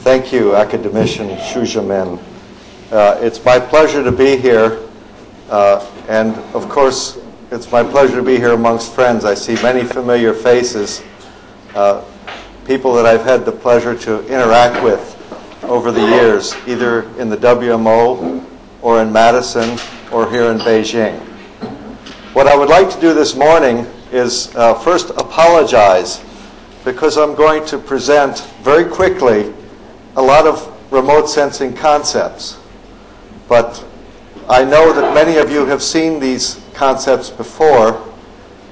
Thank you, academician Xu Zhimin. It's my pleasure to be here, and of course, it's my pleasure to be here amongst friends. I see many familiar faces, people that I've had the pleasure to interact with over the years, either in the WMO or in Madison or here in Beijing. What I would like to do this morning is first apologize, because I'm going to present very quickly a lot of remote sensing concepts. But I know that many of you have seen these concepts before,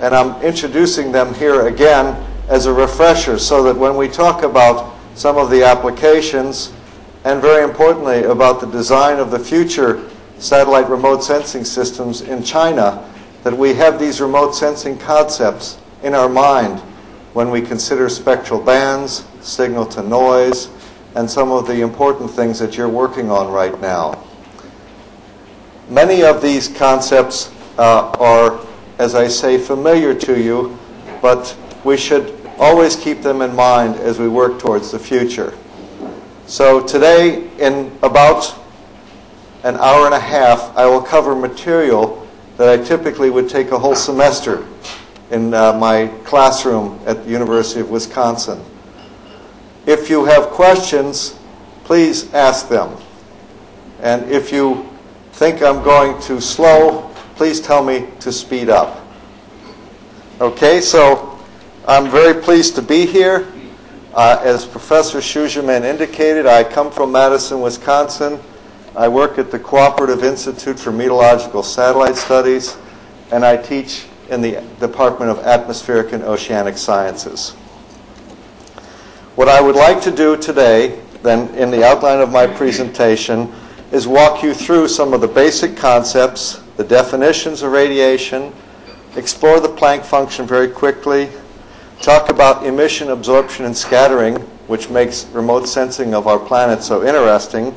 and I'm introducing them here again as a refresher so that when we talk about some of the applications, and very importantly about the design of the future satellite remote sensing systems in China, that we have these remote sensing concepts in our mind when we consider spectral bands, signal to noise, and some of the important things that you're working on right now. Many of these concepts are, as I say, familiar to you, but we should always keep them in mind as we work towards the future. So today, in about an hour and a half, I will cover material that I typically would take a whole semester in my classroom at the University of Wisconsin. If you have questions, please ask them. And if you think I'm going too slow, please tell me to speed up. Okay, so I'm very pleased to be here. As Professor Xu Zhimin indicated, I come from Madison, Wisconsin. I work at the Cooperative Institute for Meteorological Satellite Studies, and I teach in the Department of Atmospheric and Oceanic Sciences. What I would like to do today, then, in the outline of my presentation, is walk you through some of the basic concepts, the definitions of radiation, explore the Planck function very quickly, talk about emission, absorption, and scattering, which makes remote sensing of our planet so interesting,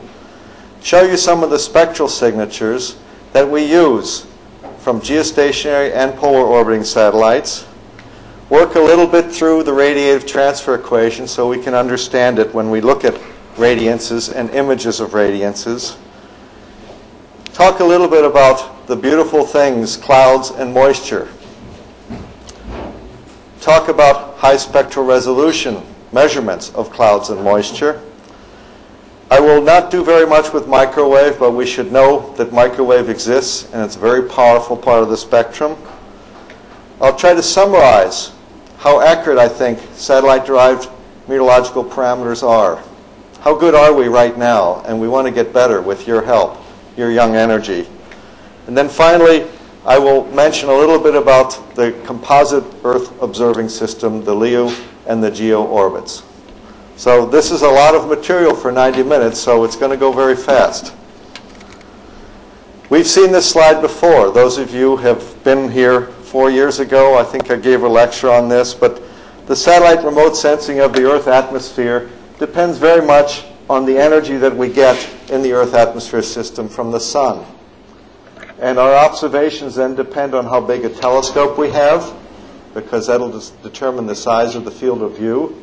show you some of the spectral signatures that we use from geostationary and polar orbiting satellites, work a little bit through the radiative transfer equation so we can understand it when we look at radiances and images of radiances, talk a little bit about the beautiful things, clouds and moisture, talk about high spectral resolution measurements of clouds and moisture. I will not do very much with microwave, but we should know that microwave exists, and it's a very powerful part of the spectrum. I'll try to summarize how accurate I think satellite-derived meteorological parameters are. How good are we right now? And we want to get better with your help, your young energy. And then finally, I will mention a little bit about the composite Earth observing system, the LEO and the GEO orbits. So this is a lot of material for 90 minutes, so it's going to go very fast. We've seen this slide before. Those of you who have been here 4 years ago, I think I gave a lecture on this, but the satellite remote sensing of the Earth atmosphere depends very much on the energy that we get in the Earth atmosphere system from the sun. And our observations then depend on how big a telescope we have, because that'll just determine the size of the field of view,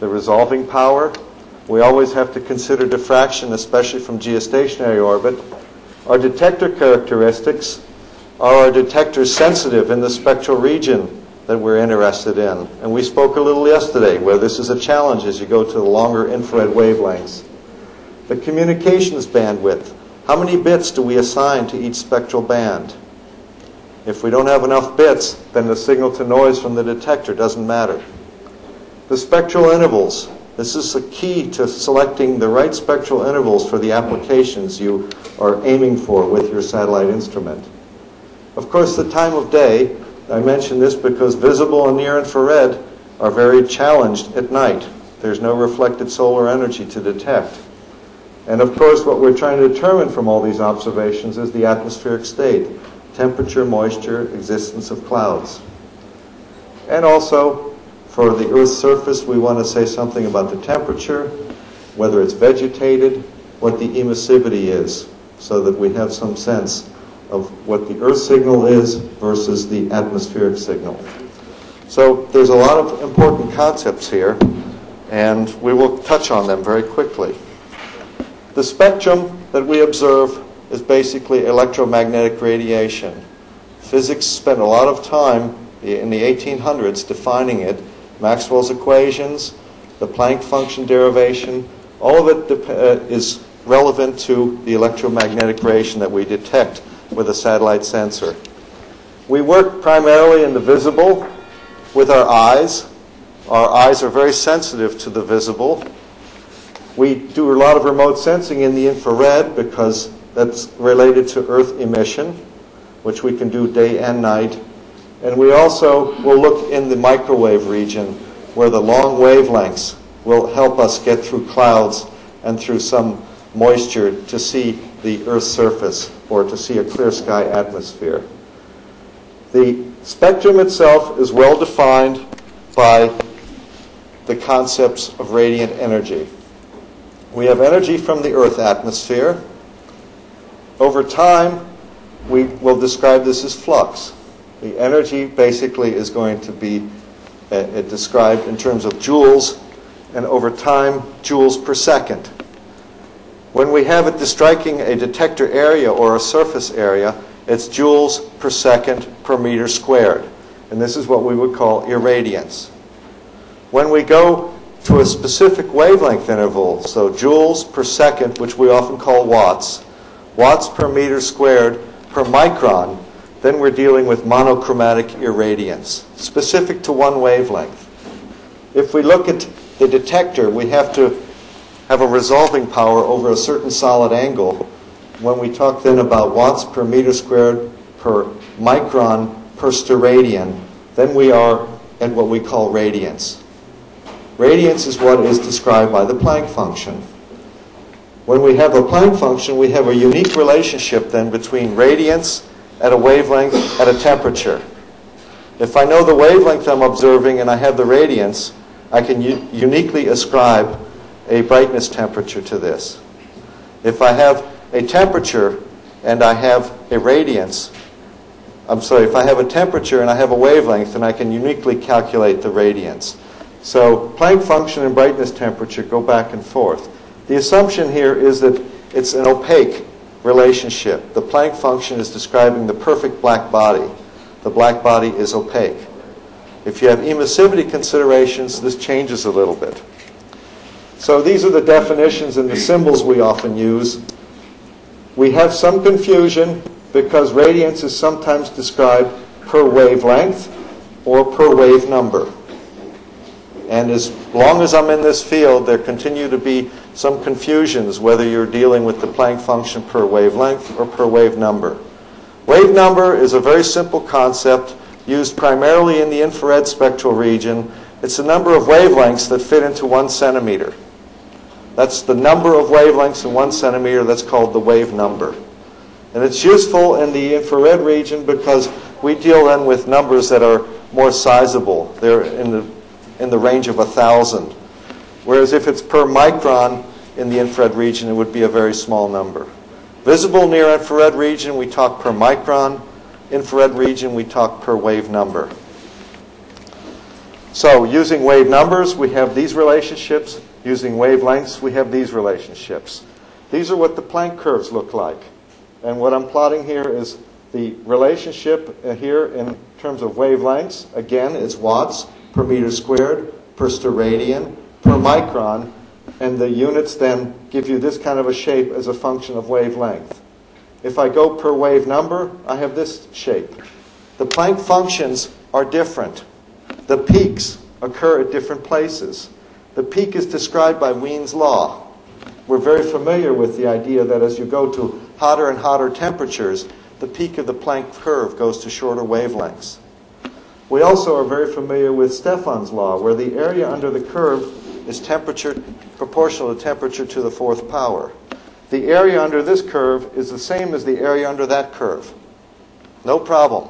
the resolving power. We always have to consider diffraction, especially from geostationary orbit. Our detector characteristics. Are our detectors sensitive in the spectral region that we're interested in? And we spoke a little yesterday where this is a challenge as you go to the longer infrared wavelengths. The communications bandwidth. How many bits do we assign to each spectral band? If we don't have enough bits, then the signal to noise from the detector doesn't matter. The spectral intervals. This is the key to selecting the right spectral intervals for the applications you are aiming for with your satellite instrument. Of course, the time of day. I mention this because visible and near infrared are very challenged at night. There's no reflected solar energy to detect. And of course, what we're trying to determine from all these observations is the atmospheric state, temperature, moisture, existence of clouds. And also, for the Earth's surface, we want to say something about the temperature, whether it's vegetated, what the emissivity is, so that we have some sense of what the Earth signal is versus the atmospheric signal. So there's a lot of important concepts here. and we will touch on them very quickly. The spectrum that we observe is basically electromagnetic radiation. Physics spent a lot of time in the 1800s defining it. Maxwell's equations, the Planck function derivation, all of it is relevant to the electromagnetic radiation that we detect with a satellite sensor. We work primarily in the visible with our eyes. Our eyes are very sensitive to the visible. We do a lot of remote sensing in the infrared because that's related to Earth emission, which we can do day and night. And we also will look in the microwave region where the long wavelengths will help us get through clouds and through some moisture to see the Earth's surface or to see a clear sky atmosphere. The spectrum itself is well defined by the concepts of radiant energy. We have energy from the Earth atmosphere. Over time, we will describe this as flux. The energy basically is going to be described in terms of joules, and over time, joules per second. When we have it striking a detector area or a surface area, it's joules per second per meter squared. And this is what we would call irradiance. When we go to a specific wavelength interval, so joules per second, which we often call watts, watts per meter squared per micron, then we're dealing with monochromatic irradiance, specific to one wavelength. If we look at the detector, we have to have a resolving power over a certain solid angle. When we talk then about watts per meter squared per micron per steradian, then we are at what we call radiance. Radiance is what is described by the Planck function. When we have a Planck function, we have a unique relationship then between radiance at a wavelength at a temperature. If I know the wavelength I'm observing and I have the radiance, I can uniquely ascribe a brightness temperature to this. If I have a temperature and I have a radiance, if I have a temperature and I have a wavelength, then I can uniquely calculate the radiance. So Planck function and brightness temperature go back and forth. The assumption here is that it's an opaque relationship. The Planck function is describing the perfect black body. The black body is opaque. If you have emissivity considerations, this changes a little bit. So these are the definitions and the symbols we often use. We have some confusion because radiance is sometimes described per wavelength or per wave number. And as long as I'm in this field, there continue to be some confusions whether you're dealing with the Planck function per wavelength or per wave number. Wave number is a very simple concept used primarily in the infrared spectral region. It's the number of wavelengths that fit into 1 centimeter. That's the number of wavelengths in 1 centimeter. That's called the wave number. And it's useful in the infrared region because we deal then with numbers that are more sizable. They're in the range of 1,000. Whereas if it's per micron in the infrared region, it would be a very small number. Visible near infrared region, we talk per micron. Infrared region, we talk per wave number. So using wave numbers, we have these relationships. Using wavelengths, we have these relationships. These are what the Planck curves look like. And what I'm plotting here is the relationship here in terms of wavelengths. Again, it's watts per meter squared, per steradian, per micron. And the units then give you this kind of a shape as a function of wavelength. If I go per wave number, I have this shape. The Planck functions are different. The peaks occur at different places. The peak is described by Wien's law. We're very familiar with the idea that as you go to hotter and hotter temperatures, the peak of the Planck curve goes to shorter wavelengths. We also are very familiar with Stefan's law, where the area under the curve is temperature proportional to temperature to the 4th power. The area under this curve is the same as the area under that curve. No problem.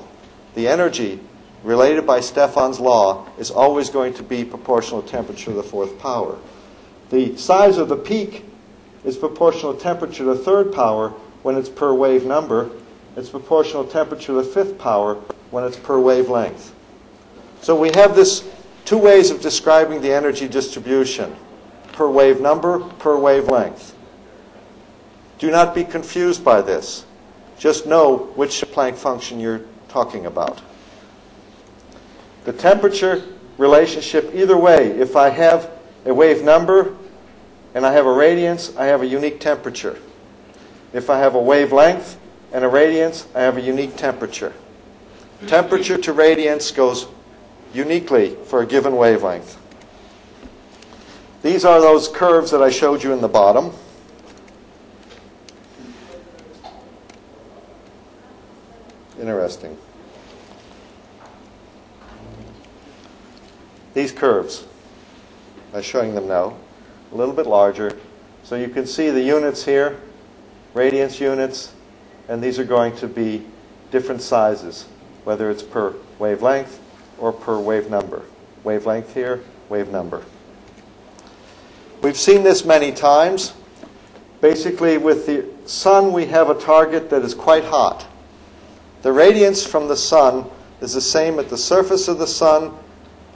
The energy related by Stefan's law is always going to be proportional to temperature to the 4th power. The size of the peak is proportional to temperature to the 3rd power when it's per wave number. It's proportional to temperature to the 5th power when it's per wavelength. So we have this two ways of describing the energy distribution: per wave number, per wavelength. Do not be confused by this. Just know which Planck function you're talking about. The temperature relationship, either way, if I have a wave number and I have a radiance, I have a unique temperature. If I have a wavelength and a radiance, I have a unique temperature. Temperature to radiance goes uniquely for a given wavelength. These are those curves that I showed you in the bottom. Interesting. These curves, I'm showing them now, a little bit larger. So you can see the units here, radiance units, and these are going to be different sizes, whether it's per wavelength or per wave number. Wavelength here, wave number. We've seen this many times. Basically, with the sun, we have a target that is quite hot. The radiance from the sun is the same at the surface of the sun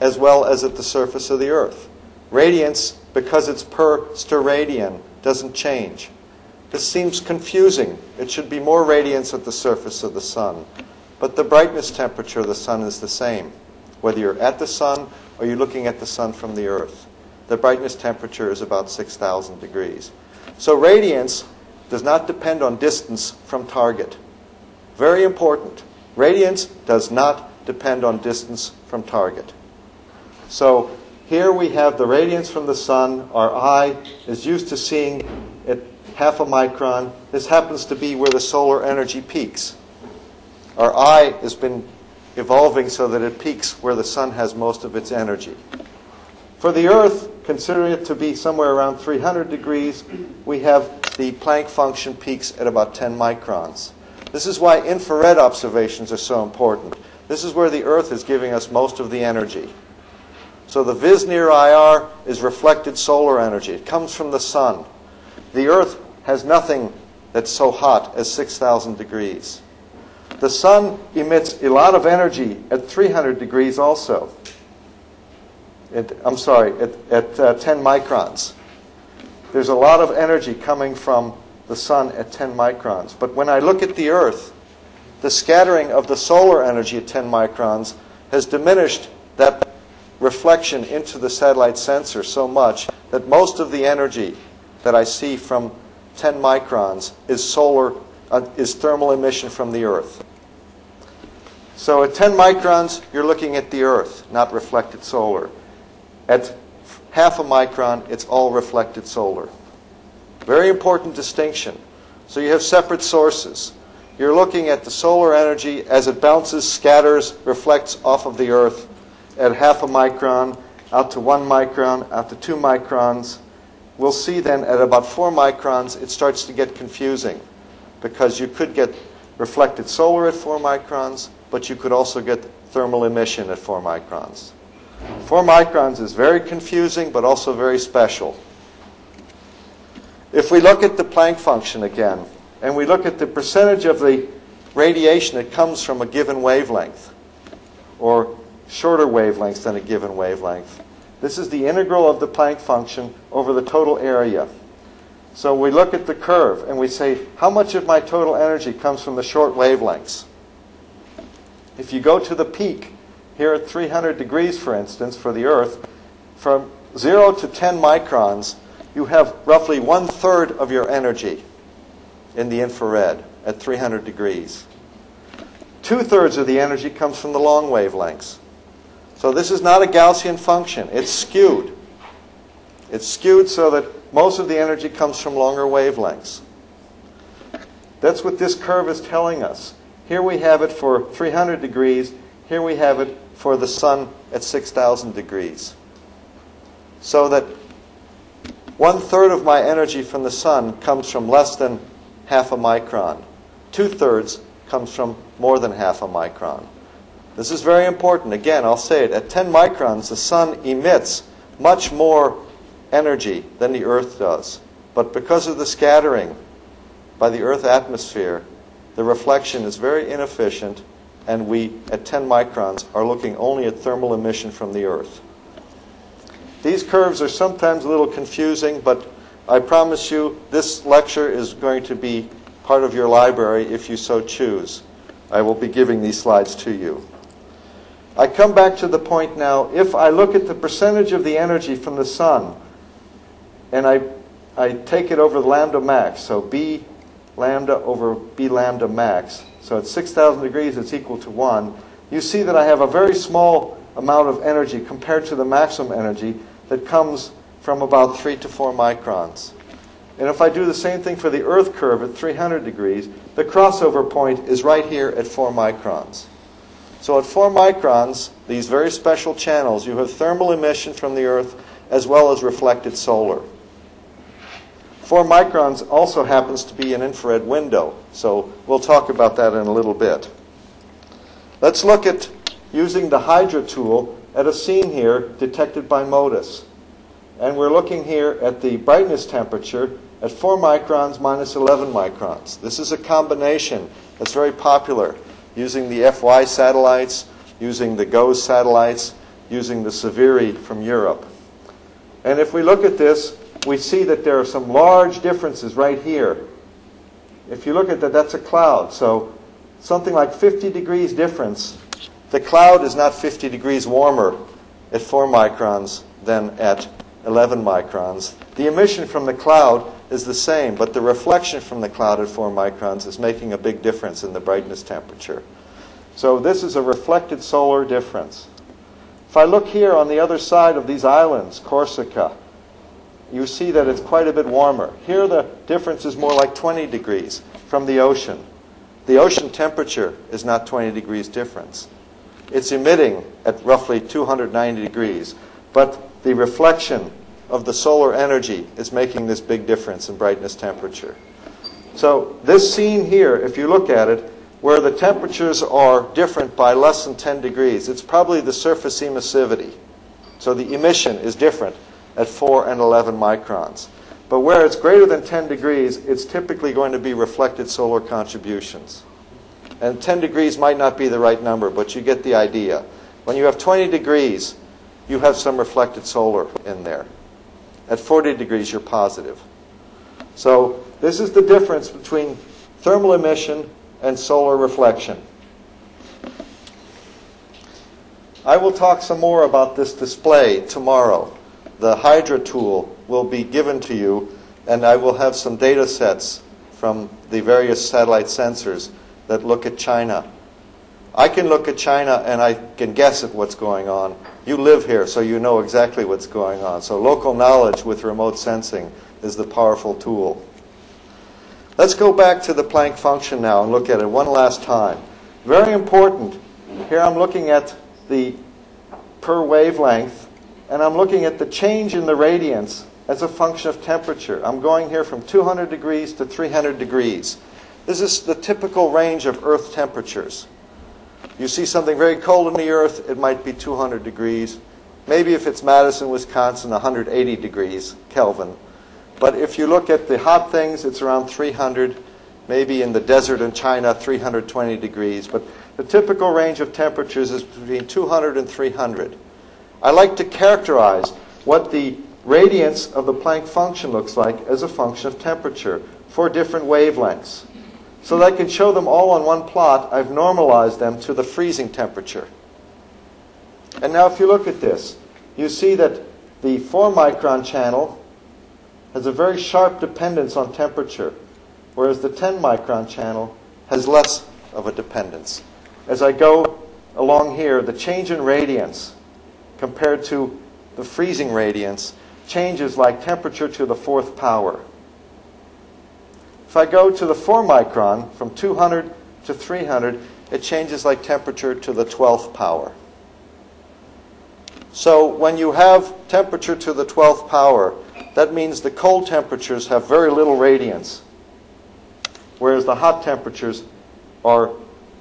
as well as at the surface of the Earth. Radiance, because it's per steradian, doesn't change. This seems confusing. It should be more radiance at the surface of the sun. But the brightness temperature of the sun is the same, whether you're at the sun or you're looking at the sun from the Earth. The brightness temperature is about 6,000 degrees. So radiance does not depend on distance from target. Very important. Radiance does not depend on distance from target. So here we have the radiance from the sun. Our eye is used to seeing at half a micron. This happens to be where the solar energy peaks. Our eye has been evolving so that it peaks where the sun has most of its energy. For the Earth, considering it to be somewhere around 300 degrees, we have the Planck function peaks at about 10 microns. This is why infrared observations are so important. This is where the Earth is giving us most of the energy. So the vis near IR is reflected solar energy. It comes from the sun. The Earth has nothing that's so hot as 6,000 degrees. The sun emits a lot of energy at 300 degrees also. At 10 microns. There's a lot of energy coming from the sun at 10 microns. But when I look at the Earth, the scattering of the solar energy at 10 microns has diminished that reflection into the satellite sensor so much that most of the energy that I see from 10 microns is thermal emission from the Earth. So at 10 microns, you're looking at the Earth, not reflected solar. At half a micron, it's all reflected solar. Very important distinction. So you have separate sources. You're looking at the solar energy as it bounces, scatters, reflects off of the Earth at half a micron, out to 1 micron, out to 2 microns. We'll see then at about 4 microns, it starts to get confusing because you could get reflected solar at 4 microns, but you could also get thermal emission at 4 microns. 4 microns is very confusing, but also very special. If we look at the Planck function again, and we look at the percentage of the radiation that comes from a given wavelength, or shorter wavelengths than a given wavelength, this is the integral of the Planck function over the total area. So we look at the curve, and we say, how much of my total energy comes from the short wavelengths? If you go to the peak, here at 300 degrees, for instance, for the Earth, from 0 to 10 microns, you have roughly 1/3 of your energy in the infrared at 300 degrees. 2/3 of the energy comes from the long wavelengths. So this is not a Gaussian function. It's skewed. It's skewed so that most of the energy comes from longer wavelengths. That's what this curve is telling us. Here we have it for 300 degrees. Here we have it for the sun at 6,000 degrees. So that 1/3 of my energy from the sun comes from less than half a micron. 2/3 comes from more than half a micron. This is very important. Again, I'll say it. At 10 microns, the sun emits much more energy than the Earth does. But because of the scattering by the Earth atmosphere, the reflection is very inefficient, and we, at 10 microns, are looking only at thermal emission from the Earth. These curves are sometimes a little confusing, but I promise you this lecture is going to be part of your library if you so choose. I will be giving these slides to you. I come back to the point now, if I look at the percentage of the energy from the sun, and I take it over the lambda max, so B lambda over B lambda max, so at 6,000 degrees it's equal to 1, you see that I have a very small amount of energy compared to the maximum energy that comes from about 3 to 4 microns. And if I do the same thing for the Earth curve at 300 degrees, the crossover point is right here at 4 microns. So at 4 microns, these very special channels, you have thermal emission from the Earth as well as reflected solar. 4 microns also happens to be an infrared window, so we'll talk about that in a little bit. Let's look at using the Hydra tool at a scene here detected by MODIS. And we're looking here at the brightness temperature at 4 microns minus 11 microns. This is a combination that's very popular, using the FY satellites, using the GOES satellites, using the Severi from Europe. And if we look at this, we see that there are some large differences right here. If you look at that, that's a cloud. So something like 50 degrees difference. The cloud is not 50 degrees warmer at 4 microns than at 11 microns. The emission from the cloud is the same, but the reflection from the cloud at 4 microns is making a big difference in the brightness temperature. So this is a reflected solar difference. If I look here on the other side of these islands, Corsica, you see that it's quite a bit warmer. Here the difference is more like 20 degrees from the ocean. The ocean temperature is not 20 degrees difference. It's emitting at roughly 290 degrees, but the reflection of the solar energy is making this big difference in brightness temperature. So this scene here, if you look at it, where the temperatures are different by less than 10 degrees, it's probably the surface emissivity. So the emission is different at 4 and 11 microns. But where it's greater than 10 degrees, it's typically going to be reflected solar contributions. And 10 degrees might not be the right number, but you get the idea. When you have 20 degrees, you have some reflected solar in there. At 40 degrees, you're positive. So this is the difference between thermal emission and solar reflection. I will talk some more about this display tomorrow. The Hydra tool will be given to you, and I will have some data sets from the various satellite sensors that look at China. I can look at China and I can guess at what's going on. You live here, so you know exactly what's going on. So local knowledge with remote sensing is the powerful tool. Let's go back to the Planck function now and look at it one last time. Very important. Here I'm looking at the per wavelength, and I'm looking at the change in the radiance as a function of temperature. I'm going here from 200 degrees to 300 degrees. This is the typical range of Earth temperatures. You see something very cold in the Earth, it might be 200 degrees. Maybe if it's Madison, Wisconsin, 180 degrees Kelvin. But if you look at the hot things, it's around 300. Maybe in the desert in China, 320 degrees. But the typical range of temperatures is between 200 and 300. I like to characterize what the radiance of the Planck function looks like as a function of temperature for different wavelengths. So that I can show them all on one plot, I've normalized them to the freezing temperature. And now if you look at this, you see that the 4 micron channel has a very sharp dependence on temperature, whereas the 10 micron channel has less of a dependence. As I go along here, the change in radiance compared to the freezing radiance changes like temperature to the 4th power. If I go to the 4 micron, from 200 to 300, it changes like temperature to the 12th power. So when you have temperature to the 12th power, that means the cold temperatures have very little radiance, whereas the hot temperatures are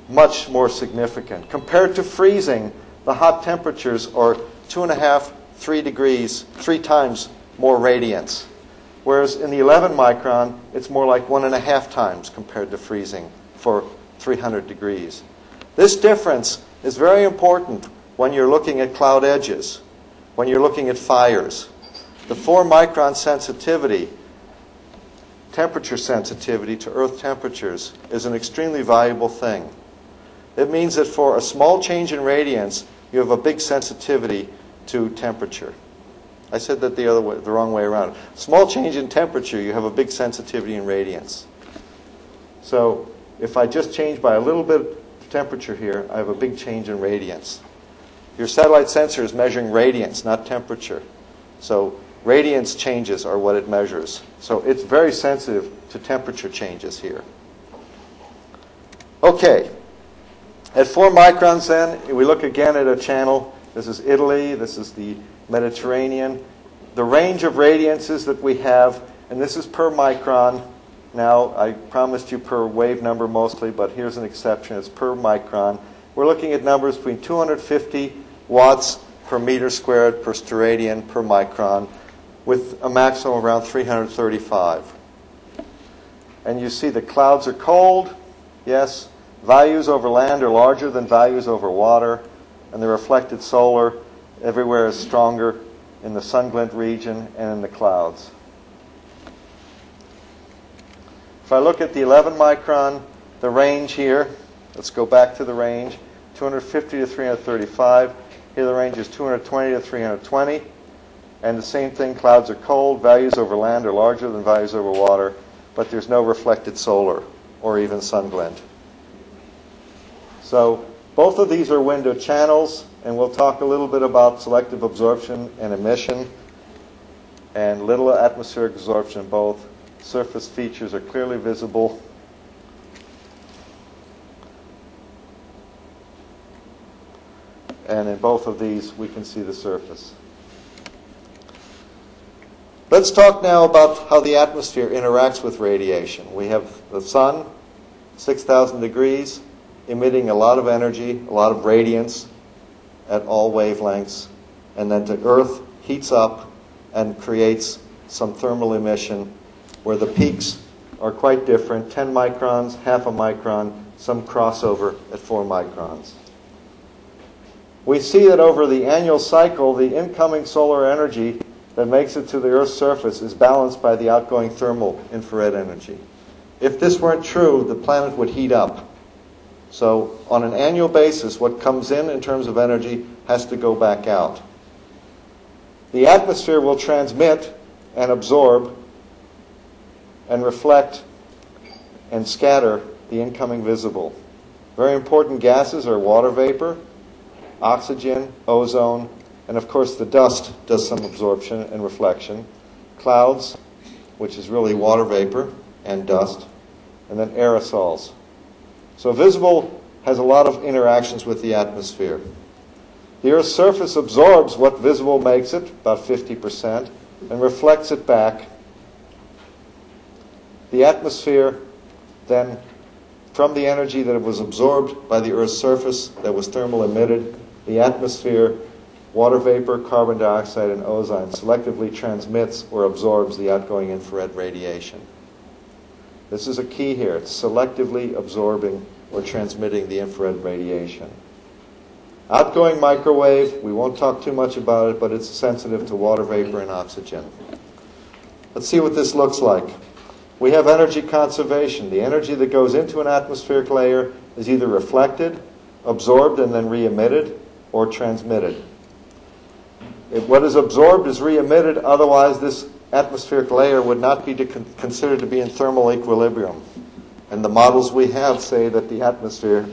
much more significant. Compared to freezing, the hot temperatures are 2.5, 3 degrees, 3 times more radiance. Whereas in the 11 micron, it's more like 1.5 times compared to freezing for 300 degrees. This difference is very important when you're looking at cloud edges. when you're looking at fires. The 4-micron sensitivity, temperature sensitivity to Earth temperatures, is an extremely valuable thing. It means that for a small change in radiance, you have a big sensitivity to temperature. I said that the wrong way around. Small change in temperature, you have a big sensitivity in radiance. So if I just change by a little bit of temperature here, I have a big change in radiance. Your satellite sensor is measuring radiance, not temperature. So radiance changes are what it measures. So it's very sensitive to temperature changes here. Okay. At 4 microns then, we look again at a channel. This is Italy. This is the Mediterranean. The range of radiances that we have, and this is per micron. Now, I promised you per wave number mostly, but here's an exception. It's per micron. We're looking at numbers between 250 watts per meter squared per steradian per micron, with a maximum around 335. And you see the clouds are cold. Yes. Values over land are larger than values over water, and the reflected solar everywhere is stronger in the sun glint region and in the clouds. If I look at the 11 micron, the range here, let's go back to the range, 250 to 335. Here the range is 220 to 320. And the same thing, clouds are cold, values over land are larger than values over water, but there's no reflected solar or even sun glint. So both of these are window channels, and we'll talk a little bit about selective absorption and emission and little atmospheric absorption. Both surface features are clearly visible. And in both of these, we can see the surface. Let's talk now about how the atmosphere interacts with radiation. We have the sun, 6,000 degrees, emitting a lot of energy, a lot of radiance at all wavelengths, and then the Earth heats up and creates some thermal emission where the peaks are quite different, 10 microns, half a micron, some crossover at 4 microns. We see that over the annual cycle, the incoming solar energy that makes it to the Earth's surface is balanced by the outgoing thermal infrared energy. If this weren't true, the planet would heat up. So on an annual basis, what comes in terms of energy has to go back out. The atmosphere will transmit and absorb and reflect and scatter the incoming visible. Very important gases are water vapor, oxygen, ozone, and of course the dust does some absorption and reflection. Clouds, which is really water vapor and dust, and then aerosols. So visible has a lot of interactions with the atmosphere. The Earth's surface absorbs what visible makes it, about 50%, and reflects it back. The atmosphere then, from the energy that was absorbed by the Earth's surface that was thermal emitted, the atmosphere, water vapor, carbon dioxide, and ozone selectively transmits or absorbs the outgoing infrared radiation. This is a key here. It's selectively absorbing or transmitting the infrared radiation. Outgoing microwave, we won't talk too much about it, but it's sensitive to water vapor and oxygen. Let's see what this looks like. We have energy conservation. The energy that goes into an atmospheric layer is either reflected, absorbed, and then re-emitted, or transmitted. What is absorbed is re-emitted, otherwise this atmospheric layer would not be considered to be in thermal equilibrium. And the models we have say that the atmosphere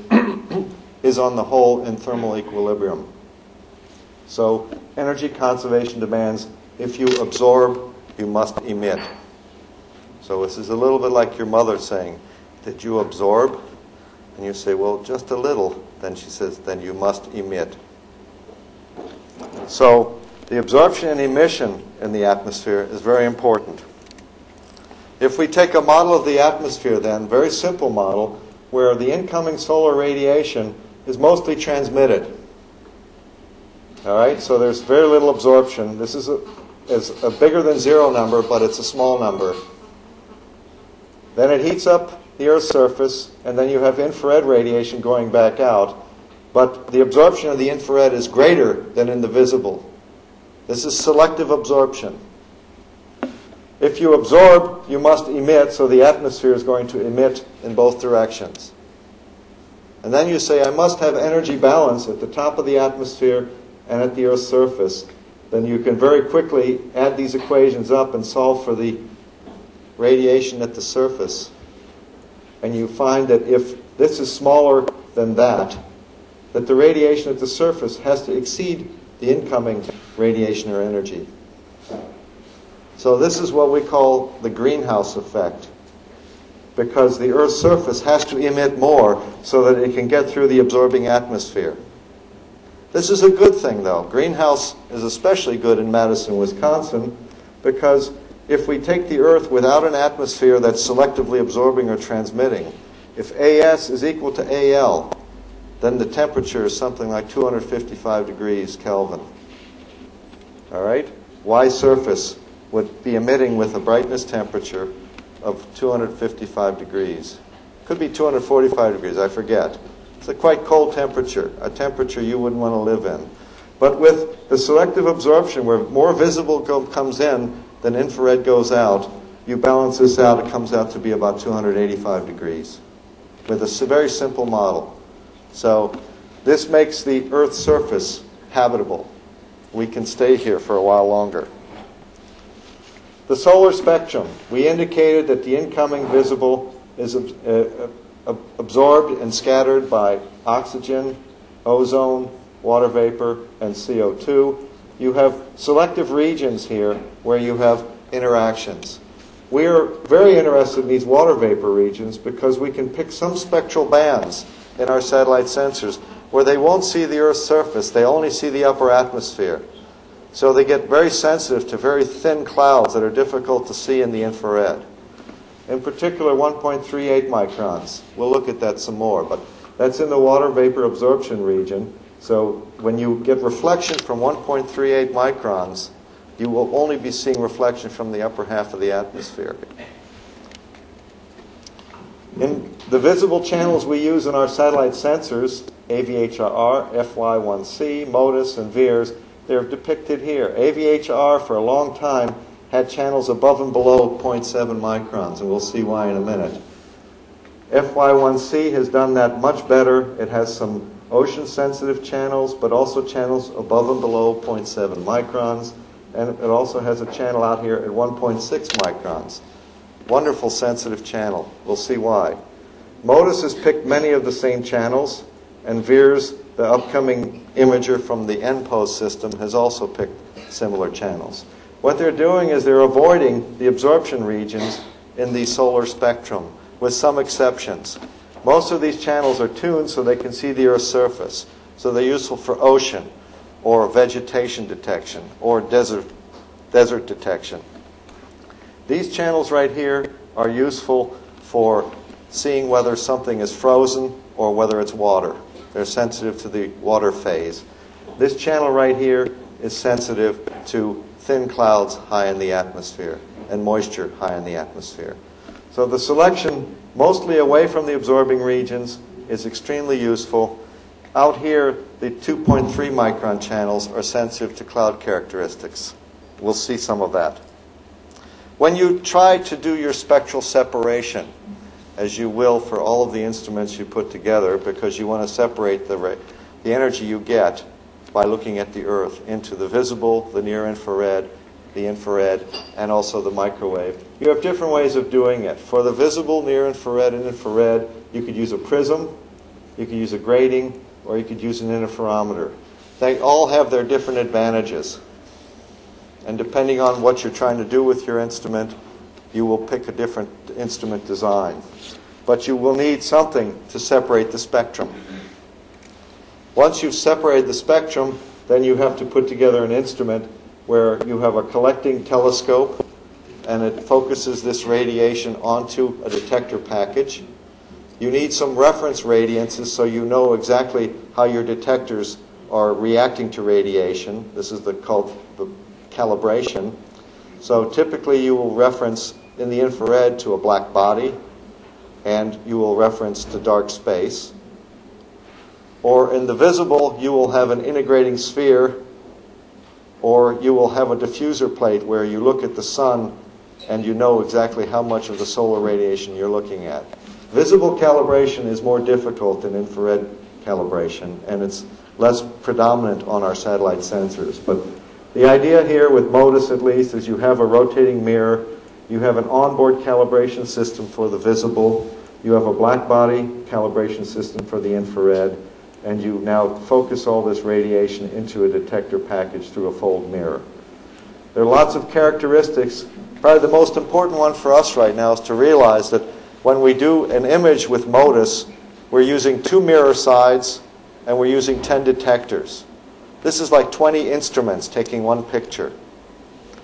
is on the whole in thermal equilibrium. So energy conservation demands if you absorb, you must emit. So this is a little bit like your mother saying, did you absorb? And you say, well, just a little. Then she says, then you must emit. So the absorption and emission in the atmosphere is very important. If we take a model of the atmosphere then, very simple model, where the incoming solar radiation is mostly transmitted. All right, so there's very little absorption. This is a bigger than zero number, but it's a small number. Then it heats up the Earth's surface, and then you have infrared radiation going back out. But the absorption of the infrared is greater than in the visible. This is selective absorption. If you absorb, you must emit, so the atmosphere is going to emit in both directions. And then you say, I must have energy balance at the top of the atmosphere and at the Earth's surface. Then you can very quickly add these equations up and solve for the radiation at the surface. And you find that if this is smaller than that the radiation at the surface has to exceed the incoming radiation or energy. So this is what we call the greenhouse effect, because the Earth's surface has to emit more so that it can get through the absorbing atmosphere. This is a good thing, though. Greenhouse is especially good in Madison, Wisconsin, because if we take the Earth without an atmosphere that's selectively absorbing or transmitting, if AS is equal to AL, then the temperature is something like 255 degrees Kelvin. All right? Y surface would be emitting with a brightness temperature of 255 degrees. Could be 245 degrees, I forget. It's a quite cold temperature, a temperature you wouldn't want to live in. But with the selective absorption, where more visible comes in than infrared goes out, you balance this out, it comes out to be about 285 degrees with a very simple model. So this makes the Earth's surface habitable. We can stay here for a while longer. The solar spectrum. We indicated that the incoming visible is absorbed and scattered by oxygen, ozone, water vapor, and CO2. You have selective regions here where you have interactions. We are very interested in these water vapor regions because we can pick some spectral bands in our satellite sensors where they won't see the Earth's surface. They only see the upper atmosphere. So they get very sensitive to very thin clouds that are difficult to see in the infrared. In particular, 1.38 microns. We'll look at that some more, but that's in the water vapor absorption region. So when you get reflection from 1.38 microns, you will only be seeing reflection from the upper half of the atmosphere. In the visible channels we use in our satellite sensors, AVHR, FY1C, MODIS, and VIIRS, they're depicted here. AVHR, for a long time, had channels above and below 0.7 microns, and we'll see why in a minute. FY1C has done that much better. It has some ocean-sensitive channels, but also channels above and below 0.7 microns, and it also has a channel out here at 1.6 microns. Wonderful sensitive channel. We'll see why. MODIS has picked many of the same channels, and VIIRS, the upcoming imager from the NPOS system, has also picked similar channels. What they're doing is they're avoiding the absorption regions in the solar spectrum, with some exceptions. Most of these channels are tuned so they can see the Earth's surface. So they're useful for ocean, or vegetation detection, or desert detection. These channels right here are useful for seeing whether something is frozen or whether it's water. They're sensitive to the water phase. This channel right here is sensitive to thin clouds high in the atmosphere and moisture high in the atmosphere. So the selection, mostly away from the absorbing regions, is extremely useful. Out here, the 2.3 micron channels are sensitive to cloud characteristics. We'll see some of that. When you try to do your spectral separation, as you will for all of the instruments you put together, because you want to separate the energy you get by looking at the Earth into the visible, the near-infrared, the infrared, and also the microwave. You have different ways of doing it. For the visible, near-infrared, and infrared, you could use a prism, you could use a grating, or you could use an interferometer. They all have their different advantages. And depending on what you're trying to do with your instrument, you will pick a different instrument design. But you will need something to separate the spectrum. Once you've separated the spectrum, then you have to put together an instrument where you have a collecting telescope, and it focuses this radiation onto a detector package. You need some reference radiances so you know exactly how your detectors are reacting to radiation. This is called the calibration. So typically you will reference in the infrared to a black body, and you will reference to dark space. Or in the visible, you will have an integrating sphere or you will have a diffuser plate where you look at the sun and you know exactly how much of the solar radiation you're looking at. Visible calibration is more difficult than infrared calibration, and it's less predominant on our satellite sensors. But the idea here with MODIS at least is you have a rotating mirror, you have an onboard calibration system for the visible, you have a black body calibration system for the infrared, and you now focus all this radiation into a detector package through a fold mirror. There are lots of characteristics. Probably the most important one for us right now is to realize that when we do an image with MODIS, we're using 2 mirror sides and we're using 10 detectors. This is like 20 instruments taking one picture.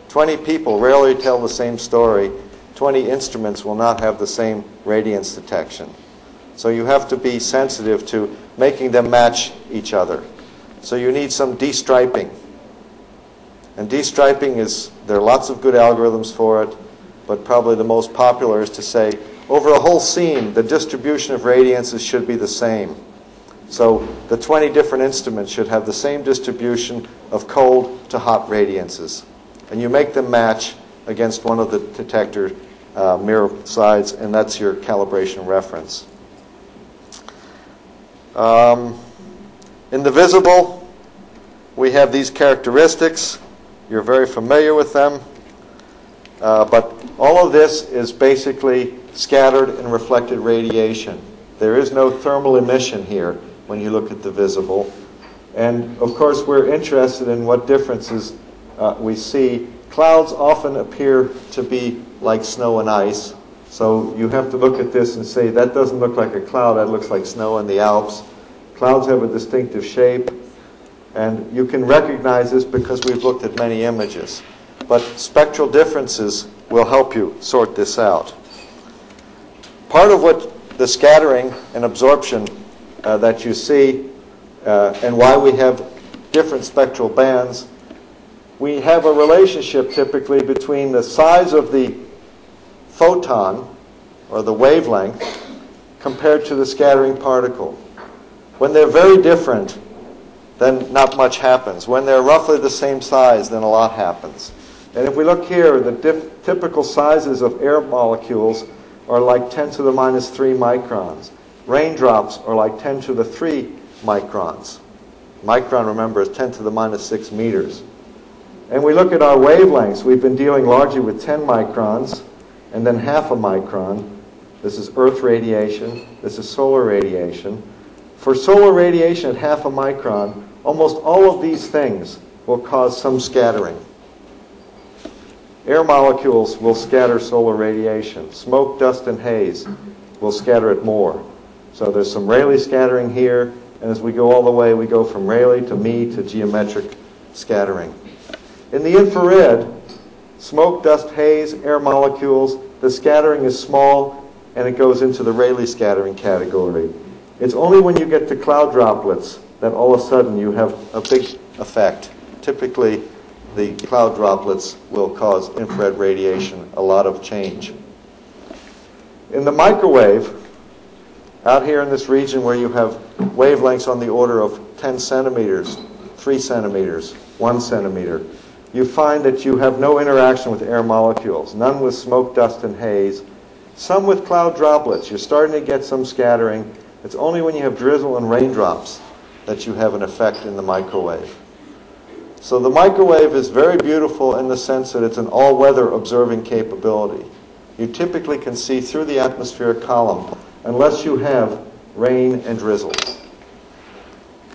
20 people rarely tell the same story. 20 instruments will not have the same radiance detection. So you have to be sensitive to making them match each other. So you need some de-striping. And de-striping there are lots of good algorithms for it, but probably the most popular is to say, over a whole scene, the distribution of radiances should be the same. So the 20 different instruments should have the same distribution of cold to hot radiances. And you make them match against one of the detector mirror sides, and that's your calibration reference. In the visible, we have these characteristics. You're very familiar with them. But all of this is basically scattered and reflected radiation. There is no thermal emission here when you look at the visible. And of course, we're interested in what differences we see. Clouds often appear to be like snow and ice. So you have to look at this and say, that doesn't look like a cloud, that looks like snow in the Alps. Clouds have a distinctive shape. And you can recognize this because we've looked at many images. But spectral differences will help you sort this out. Part of what the scattering and absorption that you see and why we have different spectral bands, we have a relationship typically between the size of the photon or the wavelength compared to the scattering particle. When they're very different, then not much happens. When they're roughly the same size, then a lot happens. And if we look here, the typical sizes of air molecules are like 10 to the minus 3 microns. Raindrops are like 10 to the 3 microns. Micron, remember, is 10 to the minus 6 meters. And we look at our wavelengths. We've been dealing largely with 10 microns and then half a micron. This is Earth radiation. This is solar radiation. For solar radiation at half a micron, almost all of these things will cause some scattering. Air molecules will scatter solar radiation. Smoke, dust, and haze will scatter it more. So there's some Rayleigh scattering here, and as we go all the way, we go from Rayleigh to Mie to geometric scattering. In the infrared, smoke, dust, haze, air molecules, the scattering is small, and it goes into the Rayleigh scattering category. It's only when you get to cloud droplets that all of a sudden you have a big effect. Typically, the cloud droplets will cause infrared radiation, a lot of change. In the microwave, out here in this region where you have wavelengths on the order of 10 centimeters, 3 centimeters, 1 centimeter, you find that you have no interaction with air molecules, none with smoke, dust, and haze, some with cloud droplets. You're starting to get some scattering. It's only when you have drizzle and raindrops that you have an effect in the microwave. So the microwave is very beautiful in the sense that it's an all-weather observing capability. You typically can see through the atmospheric column unless you have rain and drizzle.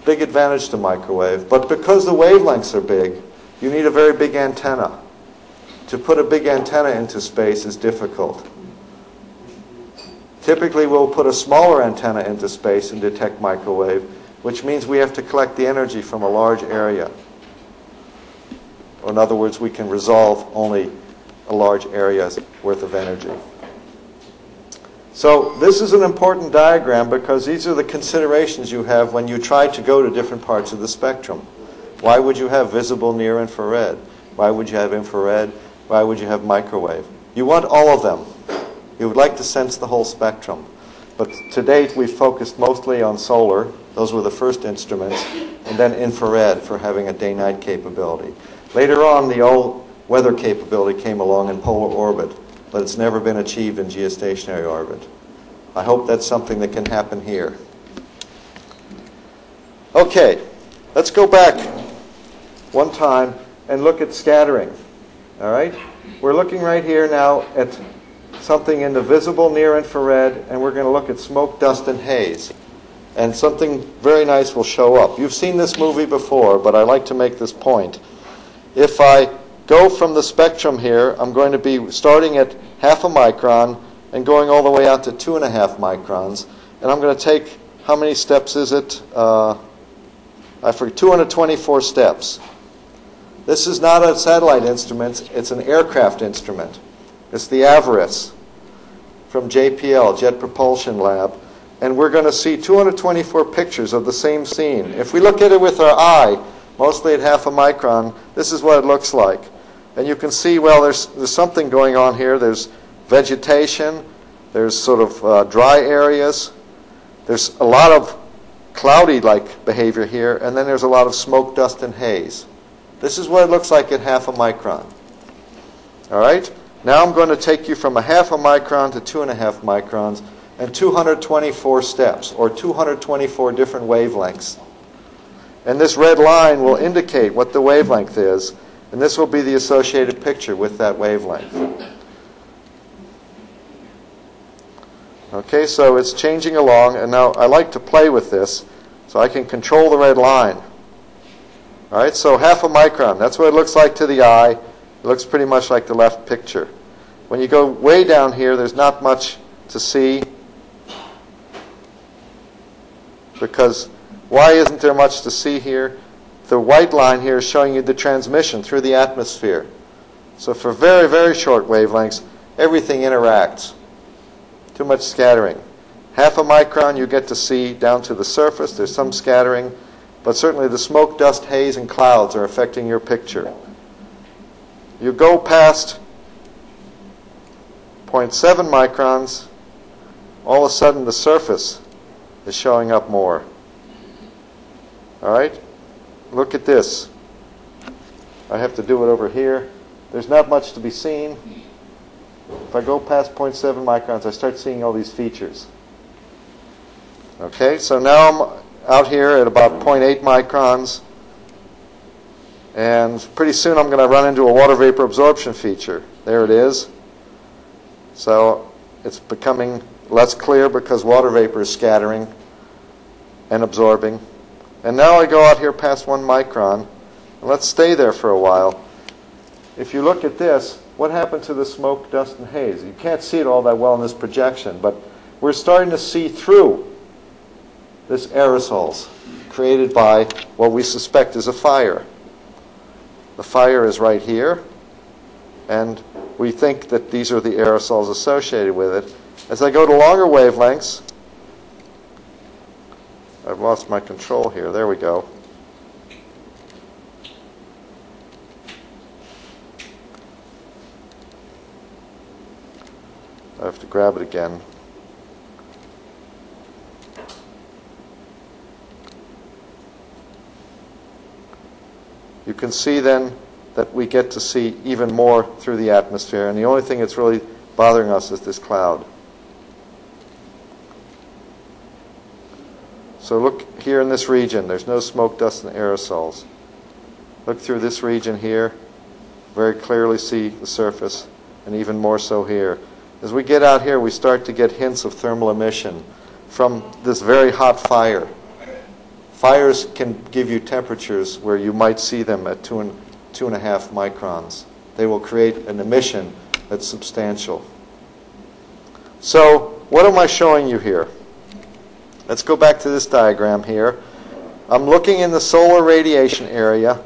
Big advantage to microwave, but because the wavelengths are big, you need a very big antenna. To put a big antenna into space is difficult. Typically, we'll put a smaller antenna into space and detect microwave, which means we have to collect the energy from a large area. Or in other words, we can resolve only a large area's worth of energy. So this is an important diagram because these are the considerations you have when you try to go to different parts of the spectrum. Why would you have visible near infrared? Why would you have infrared? Why would you have microwave? You want all of them. You would like to sense the whole spectrum. But to date, we've focused mostly on solar. Those were the first instruments. And then infrared for having a day-night capability. Later on, the old weather capability came along in polar orbit, but it's never been achieved in geostationary orbit. I hope that's something that can happen here. Okay, let's go back one time and look at scattering. All right? We're looking right here now at something in the visible near infrared, and we're going to look at smoke, dust, and haze. And something very nice will show up. You've seen this movie before, but I like to make this point. If I go from the spectrum here, I'm going to be starting at 0.5 micron and going all the way out to 2.5 microns. And I'm going to take, how many steps is it? I forget, 224 steps. This is not a satellite instrument, it's an aircraft instrument. It's the Avarice from JPL, Jet Propulsion Lab. And we're going to see 224 pictures of the same scene. If we look at it with our eye, mostly at 0.5 micron, this is what it looks like. And you can see, well, there's something going on here. There's vegetation, there's sort of dry areas, there's a lot of cloudy-like behavior here, and then there's a lot of smoke, dust, and haze. This is what it looks like at 0.5 micron. All right? Now I'm going to take you from 0.5 micron to 2.5 microns and 224 steps, or 224 different wavelengths. And this red line will indicate what the wavelength is, and this will be the associated picture with that wavelength. Okay, so it's changing along, and now I like to play with this so I can control the red line. All right, so 0.5 micron, that's what it looks like to the eye. It looks pretty much like the left picture. When you go way down here, there's not much to see, because why isn't there much to see here? The white line here is showing you the transmission through the atmosphere. So for very, very short wavelengths, everything interacts. Too much scattering. 0.5 micron you get to see down to the surface. There's some scattering, but certainly the smoke, dust, haze, and clouds are affecting your picture. You go past 0.7 microns, all of a sudden the surface is showing up more. All right? Look at this. I have to do it over here. There's not much to be seen. If I go past 0.7 microns, I start seeing all these features. Okay, so now I'm out here at about 0.8 microns, and pretty soon I'm going to run into a water vapor absorption feature. There it is. So it's becoming less clear because water vapor is scattering and absorbing. And now I go out here past 1 micron, and let's stay there for a while. If you look at this, what happened to the smoke, dust, and haze? You can't see it all that well in this projection, but we're starting to see through this aerosols created by what we suspect is a fire. The fire is right here, and we think that these are the aerosols associated with it. As I go to longer wavelengths, I've lost my control here. There we go. I have to grab it again. You can see then that we get to see even more through the atmosphere, and the only thing that's really bothering us is this cloud. So look here in this region. There's no smoke, dust, and aerosols. Look through this region here. Very clearly see the surface, and even more so here. As we get out here, we start to get hints of thermal emission from this very hot fire. Fires can give you temperatures where you might see them at 2.5 microns. They will create an emission that's substantial. So what am I showing you here? Let's go back to this diagram here. I'm looking in the solar radiation area,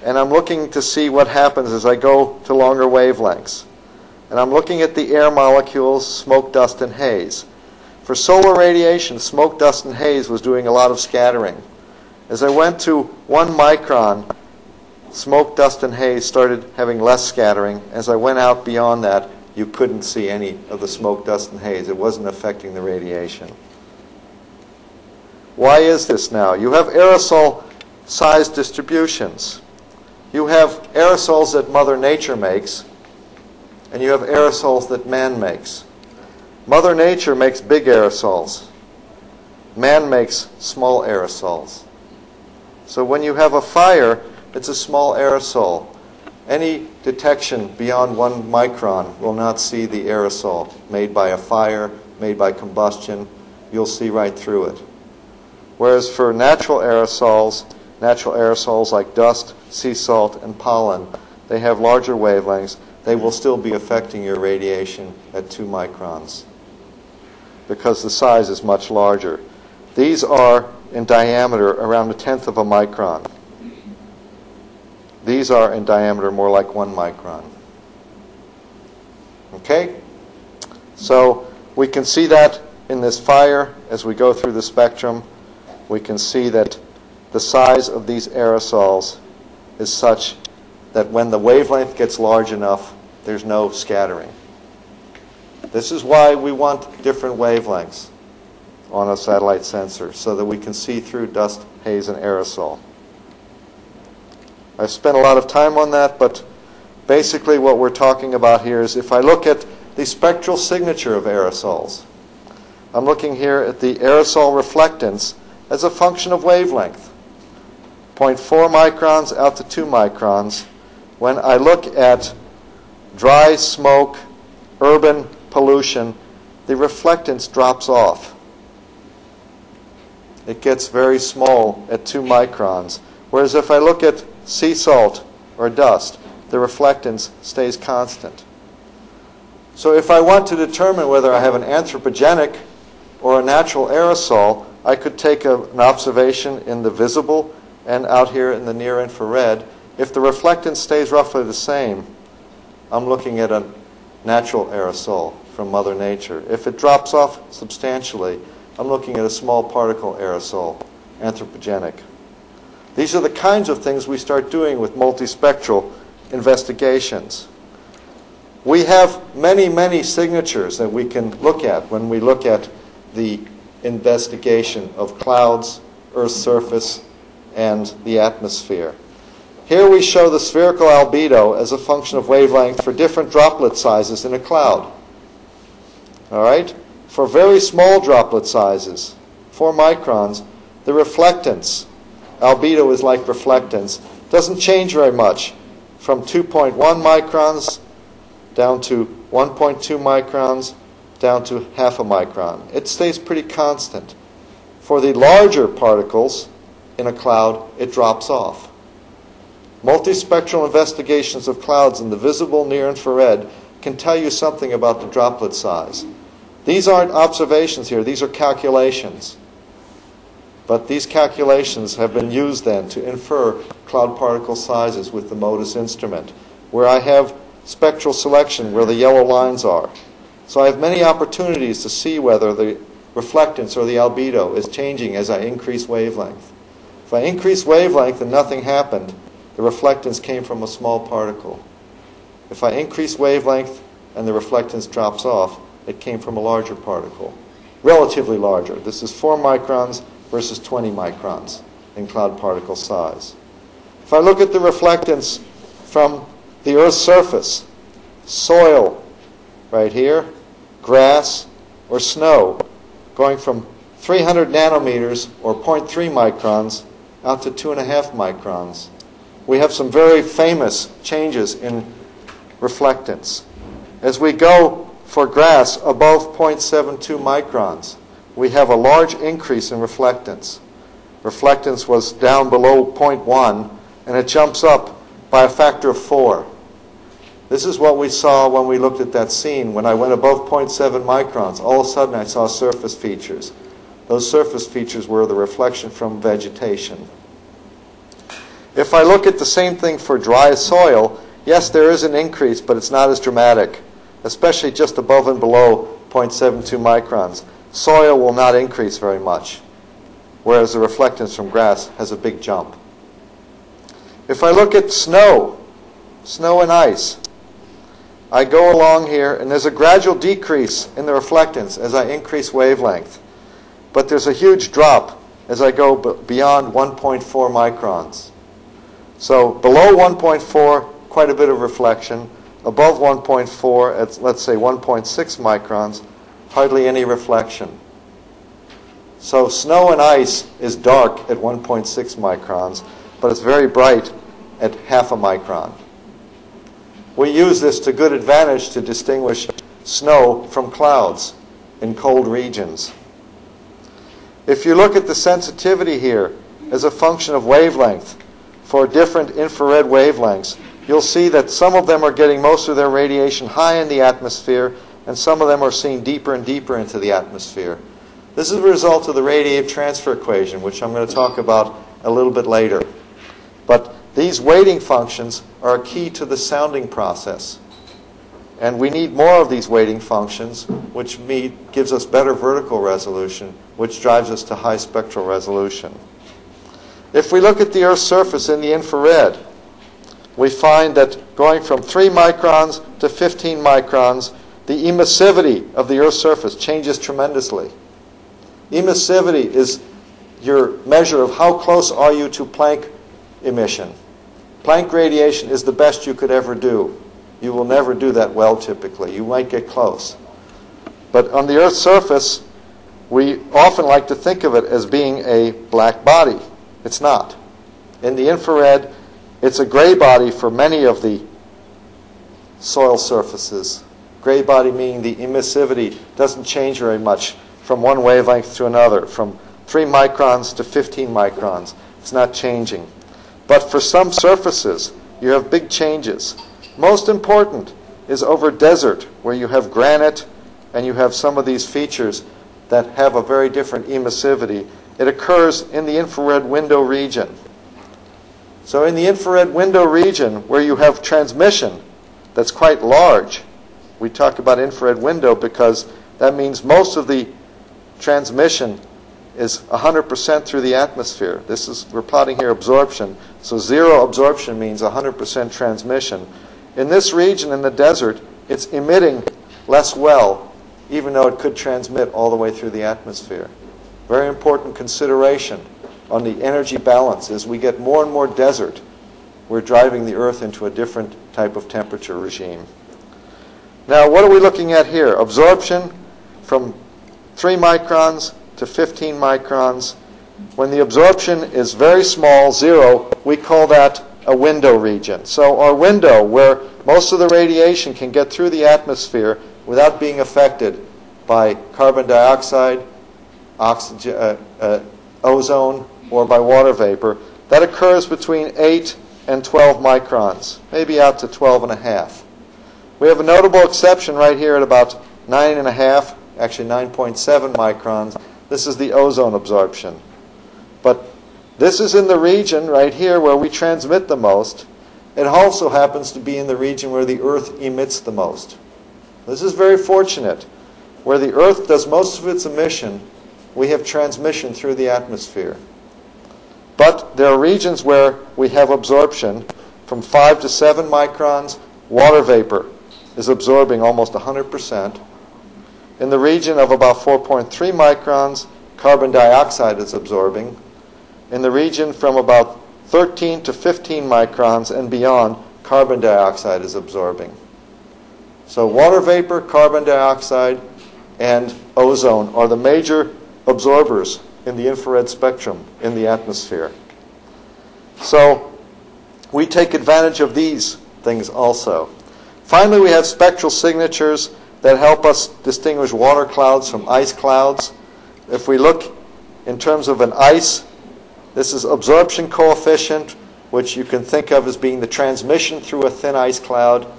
and I'm looking to see what happens as I go to longer wavelengths. And I'm looking at the air molecules, smoke, dust, and haze. For solar radiation, smoke, dust, and haze was doing a lot of scattering. As I went to 1 micron, smoke, dust, and haze started having less scattering. As I went out beyond that, you couldn't see any of the smoke, dust, and haze. It wasn't affecting the radiation. Why is this now? You have aerosol size distributions. You have aerosols that Mother Nature makes, and you have aerosols that man makes. Mother Nature makes big aerosols. Man makes small aerosols. So when you have a fire, it's a small aerosol. Any detection beyond 1 micron will not see the aerosol made by a fire, made by combustion. You'll see right through it. Whereas for natural aerosols like dust, sea salt, and pollen, they have larger wavelengths. They will still be affecting your radiation at 2 microns because the size is much larger. These are in diameter around 1/10 of a micron. These are in diameter more like 1 micron. Okay? So we can see that in this fire as we go through the spectrum. We can see that the size of these aerosols is such that when the wavelength gets large enough, there's no scattering. This is why we want different wavelengths on a satellite sensor, so that we can see through dust, haze, and aerosol. I've spent a lot of time on that, but basically what we're talking about here is if I look at the spectral signature of aerosols, I'm looking here at the aerosol reflectance as a function of wavelength. 0.4 microns out to 2 microns. When I look at dry smoke, urban pollution, the reflectance drops off. It gets very small at 2 microns. Whereas if I look at sea salt or dust, the reflectance stays constant. So if I want to determine whether I have an anthropogenic or a natural aerosol, I could take an observation in the visible and out here in the near infrared. If the reflectance stays roughly the same, I'm looking at a natural aerosol from Mother Nature. If it drops off substantially, I'm looking at a small particle aerosol, anthropogenic. These are the kinds of things we start doing with multispectral investigations. We have many, many signatures that we can look at when we look at the investigation of clouds, Earth's surface, and the atmosphere. Here we show the spherical albedo as a function of wavelength for different droplet sizes in a cloud. All right? For very small droplet sizes, 4 microns, the reflectance, albedo is like reflectance, doesn't change very much from 2.1 microns down to 1.2 microns down to half a micron. It stays pretty constant. For the larger particles in a cloud, it drops off. Multispectral investigations of clouds in the visible near infrared can tell you something about the droplet size. These aren't observations here, these are calculations. But these calculations have been used then to infer cloud particle sizes with the MODIS instrument, where I have spectral selection where the yellow lines are. So I have many opportunities to see whether the reflectance or the albedo is changing as I increase wavelength. If I increase wavelength and nothing happened, the reflectance came from a small particle. If I increase wavelength and the reflectance drops off, it came from a larger particle, relatively larger. This is 4 microns versus 20 microns in cloud particle size. If I look at the reflectance from the Earth's surface, soil right here, grass, or snow, going from 300 nanometers or 0.3 microns out to 2.5 microns. We have some very famous changes in reflectance. As we go for grass above 0.72 microns, we have a large increase in reflectance. Reflectance was down below 0.1, and it jumps up by a factor of 4. This is what we saw when we looked at that scene. When I went above 0.7 microns, all of a sudden I saw surface features. Those surface features were the reflection from vegetation. If I look at the same thing for dry soil, yes, there is an increase, but it's not as dramatic, especially just above and below 0.72 microns. Soil will not increase very much, whereas the reflectance from grass has a big jump. If I look at snow and ice, I go along here, and there's a gradual decrease in the reflectance as I increase wavelength. But there's a huge drop as I go beyond 1.4 microns. So below 1.4, quite a bit of reflection. Above 1.4, at let's say 1.6 microns, hardly any reflection. So snow and ice is dark at 1.6 microns, but it's very bright at half a micron. We use this to good advantage to distinguish snow from clouds in cold regions. If you look at the sensitivity here as a function of wavelength for different infrared wavelengths, you'll see that some of them are getting most of their radiation high in the atmosphere, and some of them are seeing deeper and deeper into the atmosphere. This is a result of the radiative transfer equation, which I'm going to talk about a little bit later. But these weighting functions are a key to the sounding process. And we need more of these weighting functions, which gives us better vertical resolution, which drives us to high spectral resolution. If we look at the Earth's surface in the infrared, we find that going from 3 microns to 15 microns, the emissivity of the Earth's surface changes tremendously. Emissivity is your measure of how close are you to Planck emission. Planck radiation is the best you could ever do. You will never do that well typically. You might get close. But on the Earth's surface, we often like to think of it as being a black body. It's not. In the infrared, it's a gray body for many of the soil surfaces. Gray body meaning the emissivity doesn't change very much from one wavelength to another, from 3 microns to 15 microns. It's not changing. But for some surfaces, you have big changes. Most important is over desert, where you have granite and you have some of these features that have a very different emissivity. It occurs in the infrared window region. So in the infrared window region, where you have transmission that's quite large, we talk about infrared window because that means most of the transmission is 100% through the atmosphere. We're plotting here absorption. So zero absorption means 100% transmission. In this region, in the desert, it's emitting less well, even though it could transmit all the way through the atmosphere. Very important consideration on the energy balance. As we get more and more desert, we're driving the Earth into a different type of temperature regime. Now, what are we looking at here? Absorption from 3 microns to 15 microns. When the absorption is very small, 0, we call that a window region. So our window, where most of the radiation can get through the atmosphere without being affected by carbon dioxide, oxygen, ozone, or by water vapor, that occurs between 8 and 12 microns, maybe out to 12.5. We have a notable exception right here at about 9.5, actually 9.7 microns. This is the ozone absorption. But this is in the region right here where we transmit the most. It also happens to be in the region where the Earth emits the most. This is very fortunate. Where the Earth does most of its emission, we have transmission through the atmosphere. But there are regions where we have absorption from 5 to 7 microns. Water vapor is absorbing almost 100%. In the region of about 4.3 microns, carbon dioxide is absorbing. In the region from about 13 to 15 microns and beyond, carbon dioxide is absorbing. So water vapor, carbon dioxide, and ozone are the major absorbers in the infrared spectrum in the atmosphere. So we take advantage of these things also. Finally, we have spectral signatures that help us distinguish water clouds from ice clouds. If we look in terms of an ice, this is absorption coefficient, which you can think of as being the transmission through a thin ice cloud.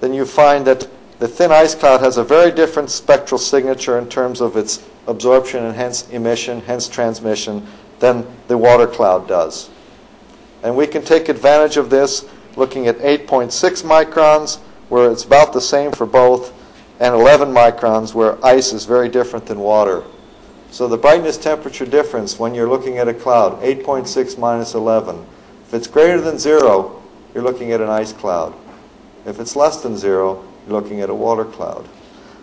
Then you find that the thin ice cloud has a very different spectral signature in terms of its absorption and hence emission, hence transmission, than the water cloud does. And we can take advantage of this looking at 8.6 microns, where it's about the same for both, and 11 microns, where ice is very different than water. So the brightness temperature difference when you're looking at a cloud, 8.6 minus 11. If it's greater than 0, you're looking at an ice cloud. If it's less than 0, you're looking at a water cloud.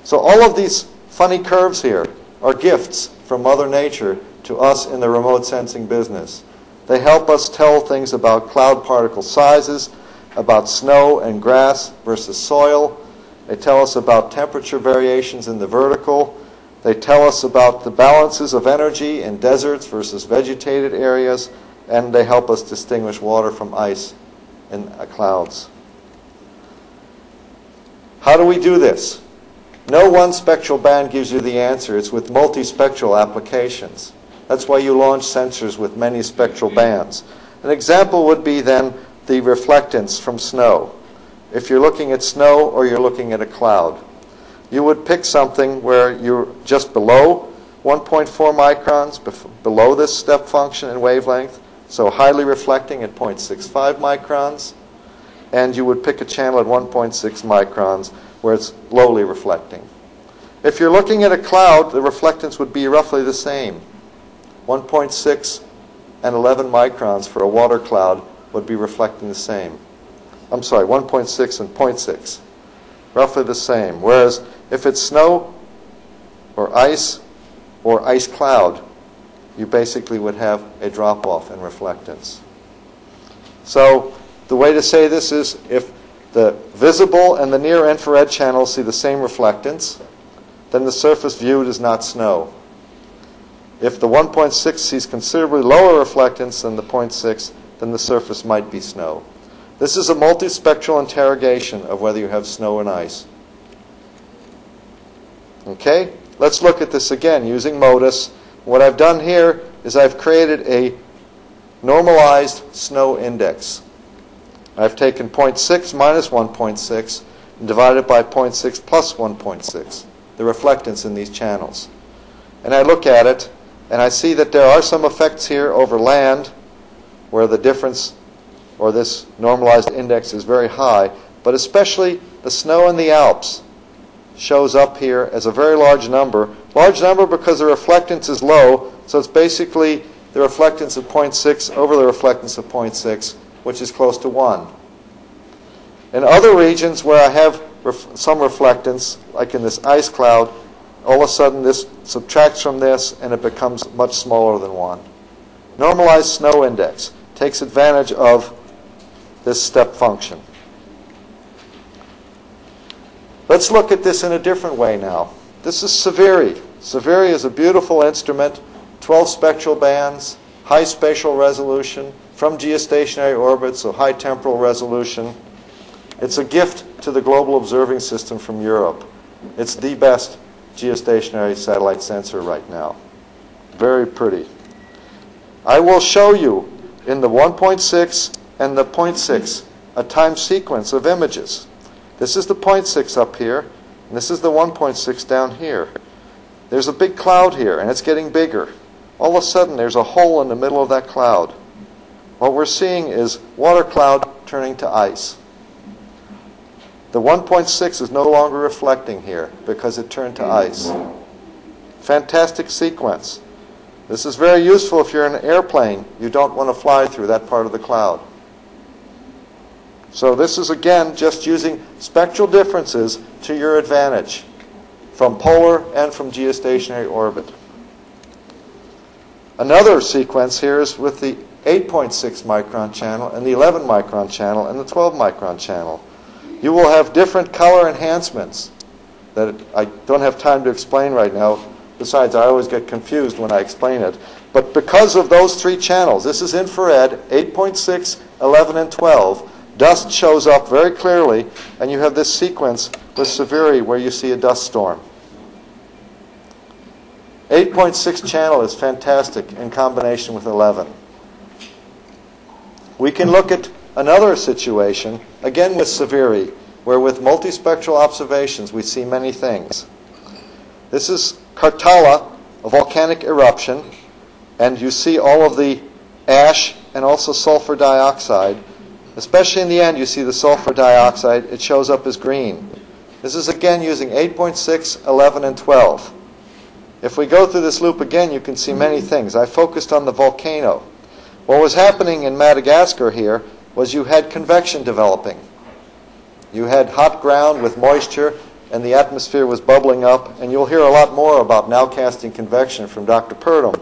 So all of these funny curves here are gifts from Mother Nature to us in the remote sensing business. They help us tell things about cloud particle sizes, about snow and grass versus soil. They tell us about temperature variations in the vertical. They tell us about the balances of energy in deserts versus vegetated areas, and they help us distinguish water from ice in clouds. How do we do this? No one spectral band gives you the answer. It's with multi-spectral applications. That's why you launch sensors with many spectral bands. An example would be then the reflectance from snow. If you're looking at snow or you're looking at a cloud, you would pick something where you're just below 1.4 microns, below this step function in wavelength, so highly reflecting at 0.65 microns, and you would pick a channel at 1.6 microns where it's lowly reflecting. If you're looking at a cloud, the reflectance would be roughly the same. 1.6 and 11 microns for a water cloud would be reflecting the same. I'm sorry, 1.6 and 0.6. Roughly the same. Whereas if it's snow or ice cloud, you basically would have a drop-off in reflectance. So the way to say this is if the visible and the near-infrared channels see the same reflectance, then the surface viewed is not snow. If the 1.6 sees considerably lower reflectance than the 0.6, then the surface might be snow. This is a multispectral interrogation of whether you have snow and ice. Okay? Let's look at this again using MODIS. What I've done here is I've created a normalized snow index. I've taken 0.6 minus 1.6 and divided by 0.6 plus 1.6, the reflectance in these channels. And I look at it, and I see that there are some effects here over land where the difference or this normalized index is very high, but especially the snow in the Alps shows up here as a very large number. Large number because the reflectance is low, so it's basically the reflectance of 0.6 over the reflectance of 0.6, which is close to 1. In other regions where I have some reflectance, like in this ice cloud, all of a sudden this subtracts from this and it becomes much smaller than 1. Normalized snow index takes advantage of this step function. Let's look at this in a different way now. This is Severi. Severi is a beautiful instrument, 12 spectral bands, high spatial resolution, from geostationary orbits, so high temporal resolution. It's a gift to the Global Observing System from Europe. It's the best geostationary satellite sensor right now. Very pretty. I will show you in the 1.6 and the 0.6 a time sequence of images. This is the 0.6 up here, and this is the 1.6 down here. There's a big cloud here, and it's getting bigger. All of a sudden, there's a hole in the middle of that cloud. What we're seeing is water cloud turning to ice. The 1.6 is no longer reflecting here because it turned to ice. Fantastic sequence. This is very useful if you're in an airplane. You don't want to fly through that part of the cloud. So this is, again, just using spectral differences to your advantage from polar and from geostationary orbit. Another sequence here is with the 8.6 micron channel and the 11 micron channel and the 12 micron channel. You will have different color enhancements that I don't have time to explain right now. Besides, I always get confused when I explain it. But because of those three channels, this is infrared, 8.6, 11, and 12, dust shows up very clearly, and you have this sequence with Severi where you see a dust storm. 8.6 channel is fantastic in combination with 11. We can look at another situation, again with Severi, where with multispectral observations we see many things. This is Karthala, a volcanic eruption, and you see all of the ash and also sulfur dioxide. Especially in the end, you see the sulfur dioxide. It shows up as green. This is again using 8.6, 11, and 12. If we go through this loop again, you can see many things. I focused on the volcano. What was happening in Madagascar here was you had convection developing. You had hot ground with moisture, and the atmosphere was bubbling up, and you'll hear a lot more about nowcasting convection from Dr. Purdom.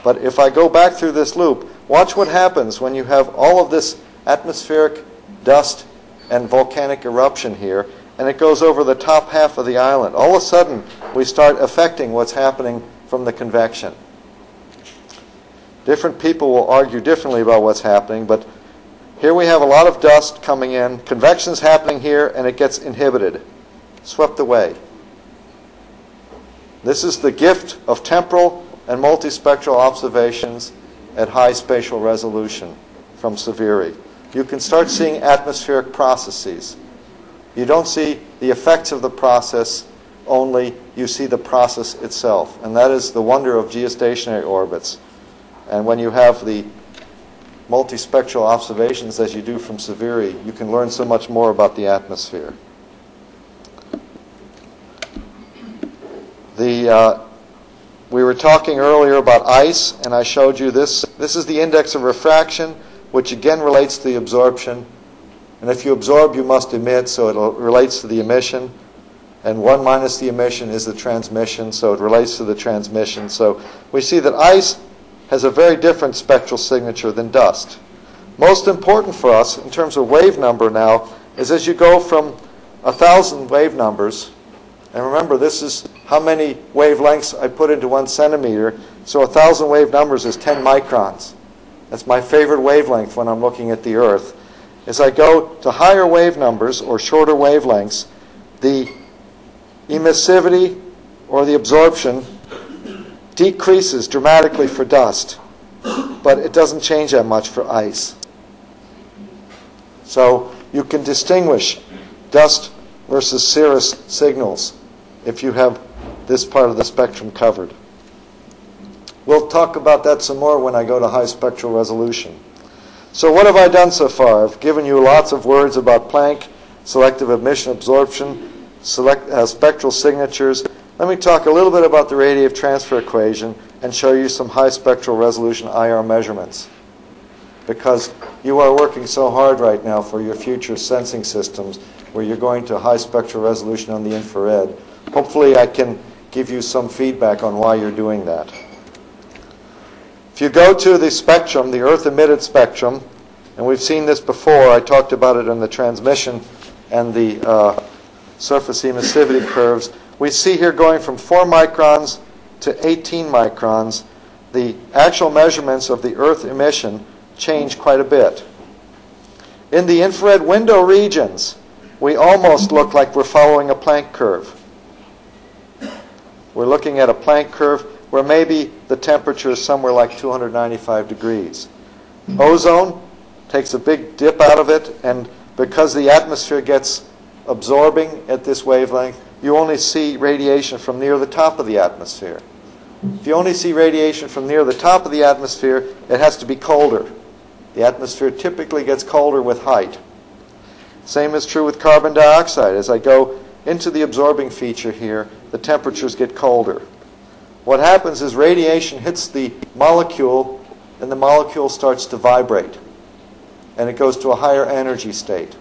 But if I go back through this loop, watch what happens when you have all of this atmospheric dust and volcanic eruption here, and it goes over the top half of the island. All of a sudden, we start affecting what's happening from the convection. Different people will argue differently about what's happening, but here we have a lot of dust coming in. Convection's happening here, and it gets inhibited, swept away. This is the gift of temporal and multispectral observations at high spatial resolution from Severi. You can start seeing atmospheric processes. You don't see the effects of the process only, you see the process itself. And that is the wonder of geostationary orbits. And when you have the multispectral observations as you do from Severi, you can learn so much more about the atmosphere. We were talking earlier about ice, and I showed you this. This is the index of refraction, which again relates to the absorption. And if you absorb, you must emit, so it relates to the emission. And 1 minus the emission is the transmission, so it relates to the transmission. So we see that ice has a very different spectral signature than dust. Most important for us in terms of wave number now is as you go from 1,000 wave numbers, and remember this is how many wavelengths I put into 1 centimeter, so 1,000 wave numbers is 10 microns. That's my favorite wavelength when I'm looking at the Earth. As I go to higher wave numbers or shorter wavelengths, the emissivity or the absorption decreases dramatically for dust, but it doesn't change that much for ice. So you can distinguish dust versus cirrus signals if you have this part of the spectrum covered. We'll talk about that some more when I go to high spectral resolution. So what have I done so far? I've given you lots of words about Planck, selective emission absorption, spectral signatures. Let me talk a little bit about the radiative transfer equation and show you some high spectral resolution IR measurements. Because you are working so hard right now for your future sensing systems where you're going to high spectral resolution on the infrared. Hopefully I can give you some feedback on why you're doing that. If you go to the spectrum, the Earth-emitted spectrum, and we've seen this before, I talked about it in the transmission and the surface emissivity curves, we see here going from 4 microns to 18 microns, the actual measurements of the Earth emission change quite a bit. In the infrared window regions, we almost look like we're following a Planck curve. We're looking at a Planck curve where maybe the temperature is somewhere like 295 degrees. Ozone takes a big dip out of it, and because the atmosphere gets absorbing at this wavelength, you only see radiation from near the top of the atmosphere. If you only see radiation from near the top of the atmosphere, it has to be colder. The atmosphere typically gets colder with height. Same is true with carbon dioxide. As I go into the absorbing feature here, the temperatures get colder. What happens is radiation hits the molecule, and the molecule starts to vibrate. And it goes to a higher energy state.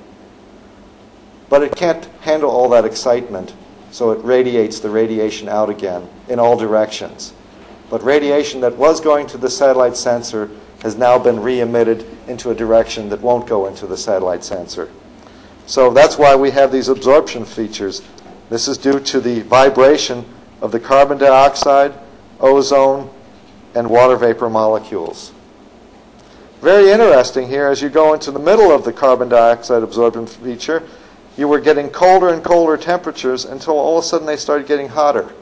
But it can't handle all that excitement, so it radiates the radiation out again in all directions. But radiation that was going to the satellite sensor has now been re-emitted into a direction that won't go into the satellite sensor. So that's why we have these absorption features. This is due to the vibration of the carbon dioxide, ozone, and water vapor molecules. Very interesting here, as you go into the middle of the carbon dioxide absorption feature, you were getting colder and colder temperatures until all of a sudden they started getting hotter.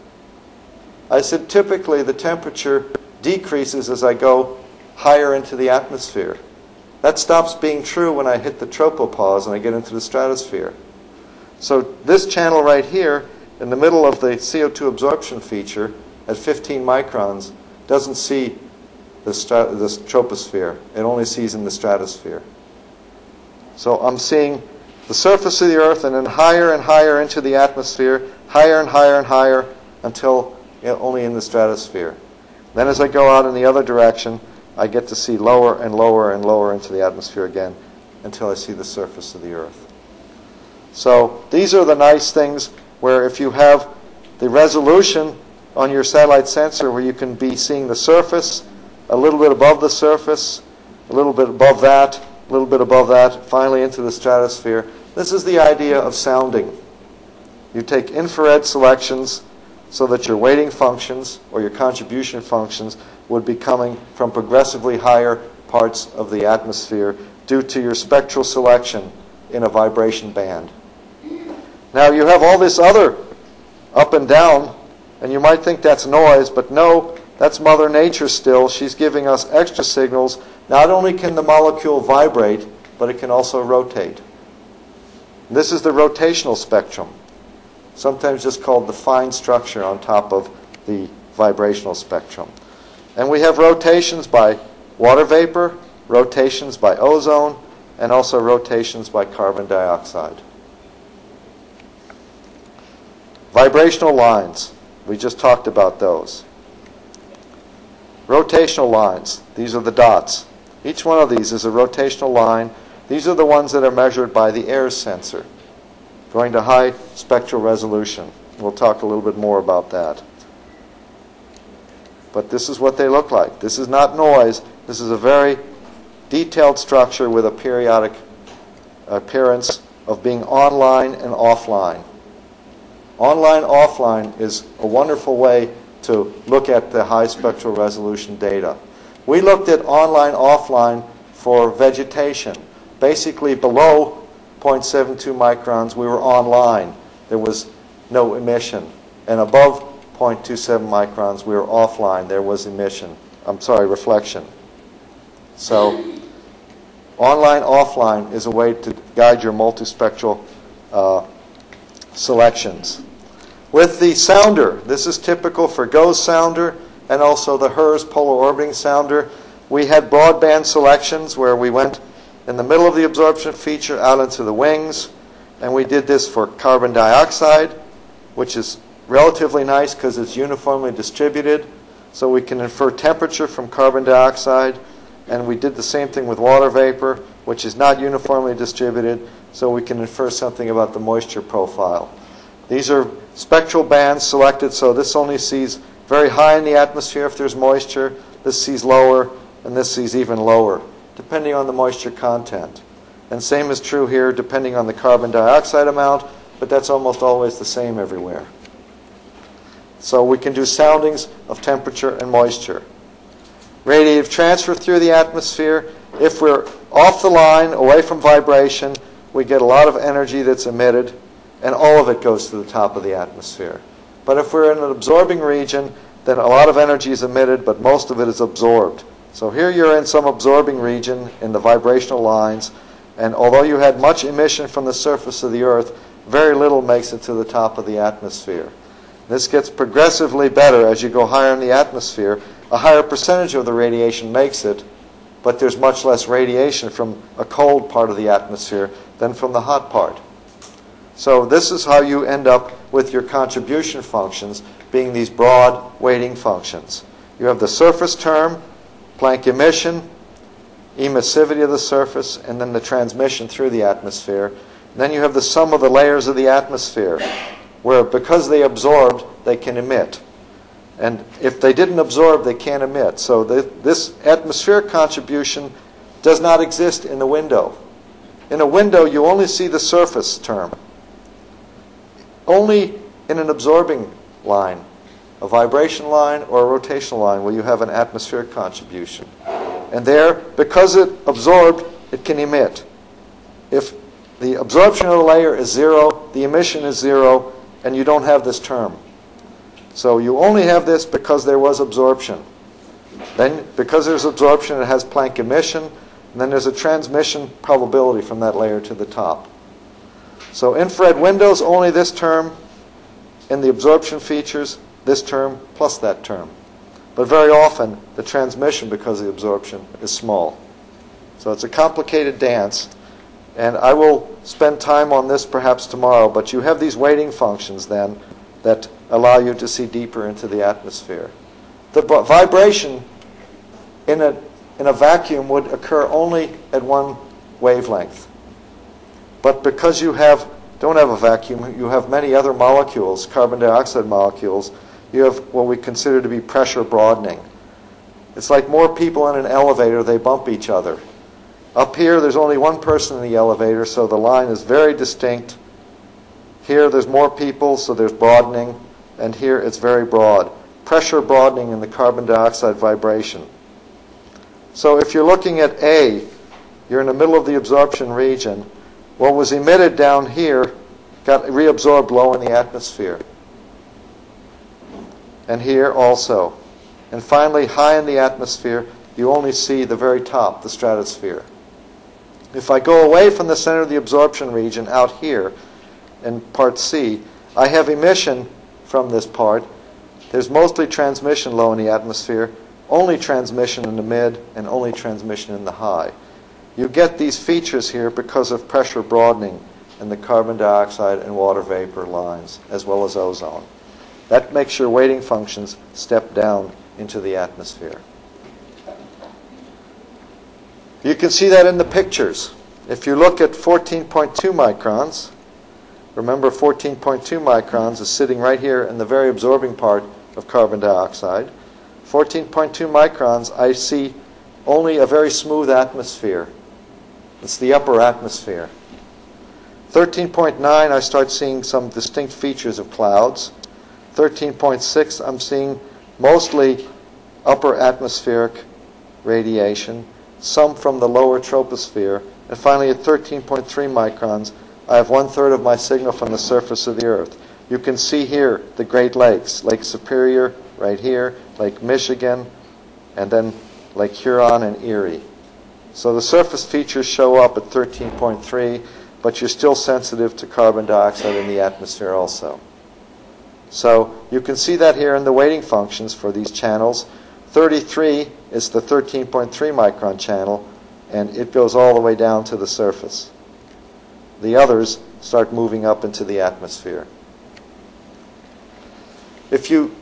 I said typically the temperature decreases as I go higher into the atmosphere. That stops being true when I hit the tropopause and I get into the stratosphere. So this channel right here, in the middle of the CO2 absorption feature, at 15 microns, doesn't see the troposphere. It only sees in the stratosphere. So I'm seeing the surface of the Earth and then higher and higher into the atmosphere, higher and higher and higher, until only in the stratosphere. Then as I go out in the other direction, I get to see lower and lower and lower into the atmosphere again until I see the surface of the Earth. So these are the nice things where if you have the resolution on your satellite sensor where you can be seeing the surface, a little bit above the surface, a little bit above that, a little bit above that, finally into the stratosphere. This is the idea of sounding. You take infrared selections so that your weighting functions or your contribution functions would be coming from progressively higher parts of the atmosphere due to your spectral selection in a vibration band. Now you have all this other up and down, and you might think that's noise, but no, that's Mother Nature still. She's giving us extra signals. Not only can the molecule vibrate, but it can also rotate. This is the rotational spectrum, sometimes just called the fine structure on top of the vibrational spectrum. And we have rotations by water vapor, rotations by ozone, and also rotations by carbon dioxide. Vibrational lines, we just talked about those. Rotational lines, these are the dots. Each one of these is a rotational line. These are the ones that are measured by the air sensor, going to high spectral resolution. We'll talk a little bit more about that. But this is what they look like. This is not noise. This is a very detailed structure with a periodic appearance of being online and offline. Online, offline is a wonderful way to look at the high spectral resolution data. We looked at online, offline for vegetation. Basically below 0.72 microns, we were online. There was no emission. And above 0.27 microns, we were offline. There was emission. Reflection. So online, offline is a way to guide your multispectral selections. With the sounder, this is typical for GOES sounder and also the HERS polar orbiting sounder. We had broadband selections where we went in the middle of the absorption feature out into the wings, and we did this for carbon dioxide, which is relatively nice because it's uniformly distributed, so we can infer temperature from carbon dioxide. And we did the same thing with water vapor, which is not uniformly distributed, so we can infer something about the moisture profile. These are spectral bands selected, so this only sees very high in the atmosphere if there's moisture, this sees lower, and this sees even lower, depending on the moisture content. And same is true here, depending on the carbon dioxide amount, but that's almost always the same everywhere. So we can do soundings of temperature and moisture. Radiative transfer through the atmosphere. If we're off the line, away from vibration, we get a lot of energy that's emitted, and all of it goes to the top of the atmosphere. But if we're in an absorbing region, then a lot of energy is emitted, but most of it is absorbed. So here you're in some absorbing region in the vibrational lines, and although you had much emission from the surface of the Earth, very little makes it to the top of the atmosphere. This gets progressively better as you go higher in the atmosphere. A higher percentage of the radiation makes it, but there's much less radiation from a cold part of the atmosphere than from the hot part. So this is how you end up with your contribution functions being these broad weighting functions. You have the surface term, Planck emission, emissivity of the surface, and then the transmission through the atmosphere. And then you have the sum of the layers of the atmosphere, where because they absorbed, they can emit. And if they didn't absorb, they can't emit. So this atmospheric contribution does not exist in the window. In a window, you only see the surface term. Only in an absorbing line, a vibration line or a rotational line, will you have an atmospheric contribution. And there, because it absorbed, it can emit. If the absorption of the layer is 0, the emission is 0, and you don't have this term. So you only have this because there was absorption. Then, because there's absorption, it has Planck emission, and then there's a transmission probability from that layer to the top. So infrared windows, only this term. In the absorption features, this term plus that term. But very often, the transmission, because of the absorption, is small. So it's a complicated dance. And I will spend time on this perhaps tomorrow, but you have these weighting functions then that allow you to see deeper into the atmosphere. The vibration in a vacuum would occur only at one wavelength. But because you don't have a vacuum, you have many other molecules, carbon dioxide molecules, you have what we consider to be pressure broadening. It's like more people in an elevator, they bump each other. Up here, there's only one person in the elevator, so the line is very distinct. Here, there's more people, so there's broadening. And here, it's very broad. Pressure broadening in the carbon dioxide vibration. So if you're looking at A, you're in the middle of the absorption region. What was emitted down here got reabsorbed low in the atmosphere. And here also. And finally, high in the atmosphere, you only see the very top, the stratosphere. If I go away from the center of the absorption region out here in part C, I have emission from this part. There's mostly transmission low in the atmosphere, only transmission in the mid, and only transmission in the high. You get these features here because of pressure broadening in the carbon dioxide and water vapor lines, as well as ozone. That makes your weighting functions step down into the atmosphere. You can see that in the pictures. If you look at 14.2 microns, remember 14.2 microns is sitting right here in the very absorbing part of carbon dioxide. 14.2 microns, I see only a very smooth atmosphere. It's the upper atmosphere. 13.9, I start seeing some distinct features of clouds. 13.6, I'm seeing mostly upper atmospheric radiation, some from the lower troposphere. And finally, at 13.3 microns, I have 1/3 of my signal from the surface of the Earth. You can see here the Great Lakes, Lake Superior right here, Lake Michigan, and then Lake Huron and Erie. So the surface features show up at 13.3, but you're still sensitive to carbon dioxide in the atmosphere also. So you can see that here in the weighting functions for these channels. 33 is the 13.3 micron channel, and it goes all the way down to the surface. The others start moving up into the atmosphere. If you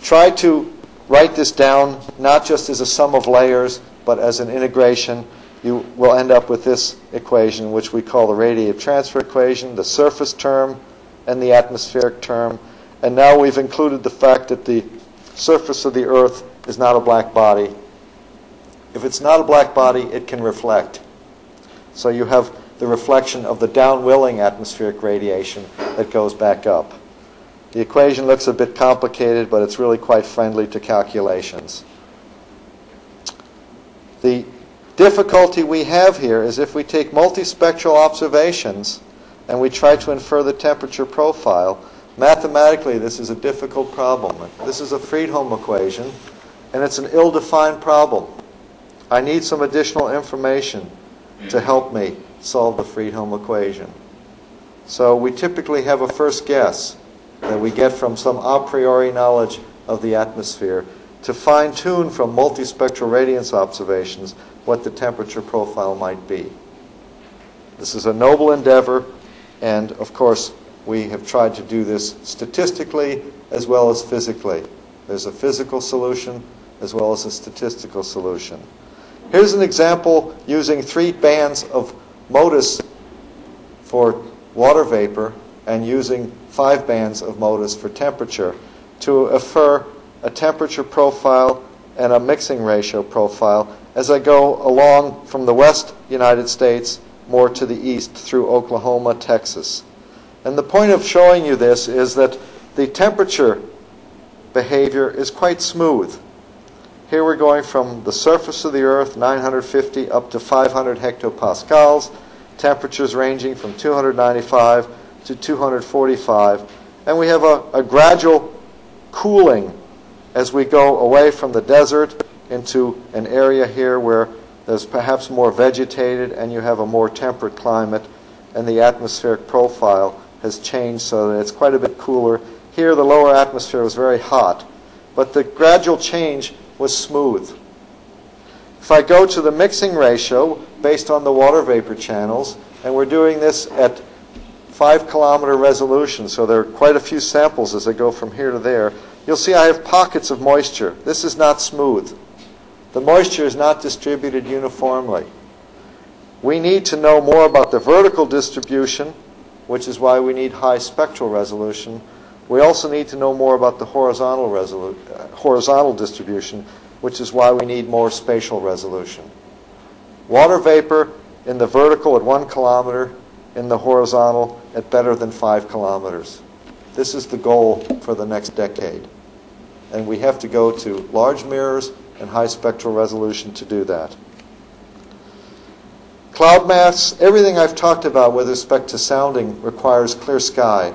try to write this down not just as a sum of layers, but as an integration, you will end up with this equation, which we call the radiative transfer equation, the surface term and the atmospheric term. And now we've included the fact that the surface of the Earth is not a black body. If it's not a black body, it can reflect. So you have the reflection of the downwilling atmospheric radiation that goes back up. The equation looks a bit complicated, but it's really quite friendly to calculations. The difficulty we have here is if we take multispectral observations and we try to infer the temperature profile, mathematically this is a difficult problem. This is a Friedholm equation, and it's an ill-defined problem. I need some additional information to help me solve the Friedholm equation. So we typically have a first guess that we get from some a priori knowledge of the atmosphere to fine-tune from multispectral radiance observations what the temperature profile might be. This is a noble endeavor, and of course we have tried to do this statistically as well as physically. There's a physical solution as well as a statistical solution. Here's an example using 3 bands of MODIS for water vapor and using 5 bands of MODIS for temperature to infer a temperature profile and a mixing ratio profile as I go along from the west United States more to the east through Oklahoma, Texas. And the point of showing you this is that the temperature behavior is quite smooth. Here we're going from the surface of the Earth, 950 up to 500 hectopascals, temperatures ranging from 295 to 245, and we have a gradual cooling as we go away from the desert into an area here where there's perhaps more vegetated and you have a more temperate climate, and the atmospheric profile has changed so that it's quite a bit cooler. Here the lower atmosphere was very hot, but the gradual change was smooth. If I go to the mixing ratio based on the water vapor channels, and we're doing this at 5-kilometer resolution, so there are quite a few samples as I go from here to there, you'll see I have pockets of moisture. This is not smooth. The moisture is not distributed uniformly. We need to know more about the vertical distribution, which is why we need high spectral resolution. We also need to know more about the horizontal distribution, which is why we need more spatial resolution. Water vapor in the vertical at 1 kilometer, in the horizontal at better than 5 kilometers. This is the goal for the next decade. And we have to go to large mirrors and high spectral resolution to do that. Cloud mass, everything I've talked about with respect to sounding requires clear sky.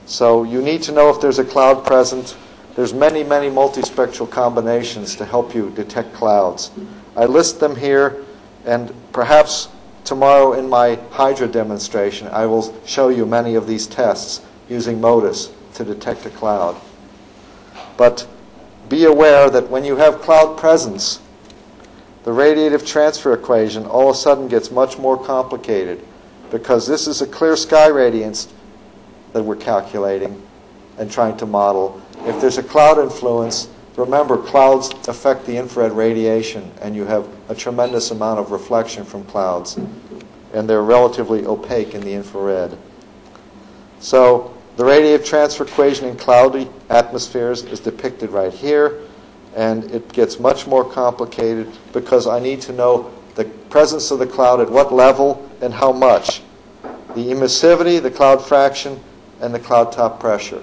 So you need to know if there's a cloud present. There's many, many multispectral combinations to help you detect clouds. I list them here, and perhaps tomorrow in my Hydra demonstration I will show you many of these tests using MODIS to detect a cloud. But be aware that when you have cloud presence, the radiative transfer equation all of a sudden gets much more complicated, because this is a clear sky radiance that we're calculating and trying to model. If there's a cloud influence, remember, clouds affect the infrared radiation, and you have a tremendous amount of reflection from clouds, and they're relatively opaque in the infrared. So the radiative transfer equation in cloudy atmospheres is depicted right here, and it gets much more complicated because I need to know the presence of the cloud at what level and how much. The emissivity, the cloud fraction, and the cloud top pressure.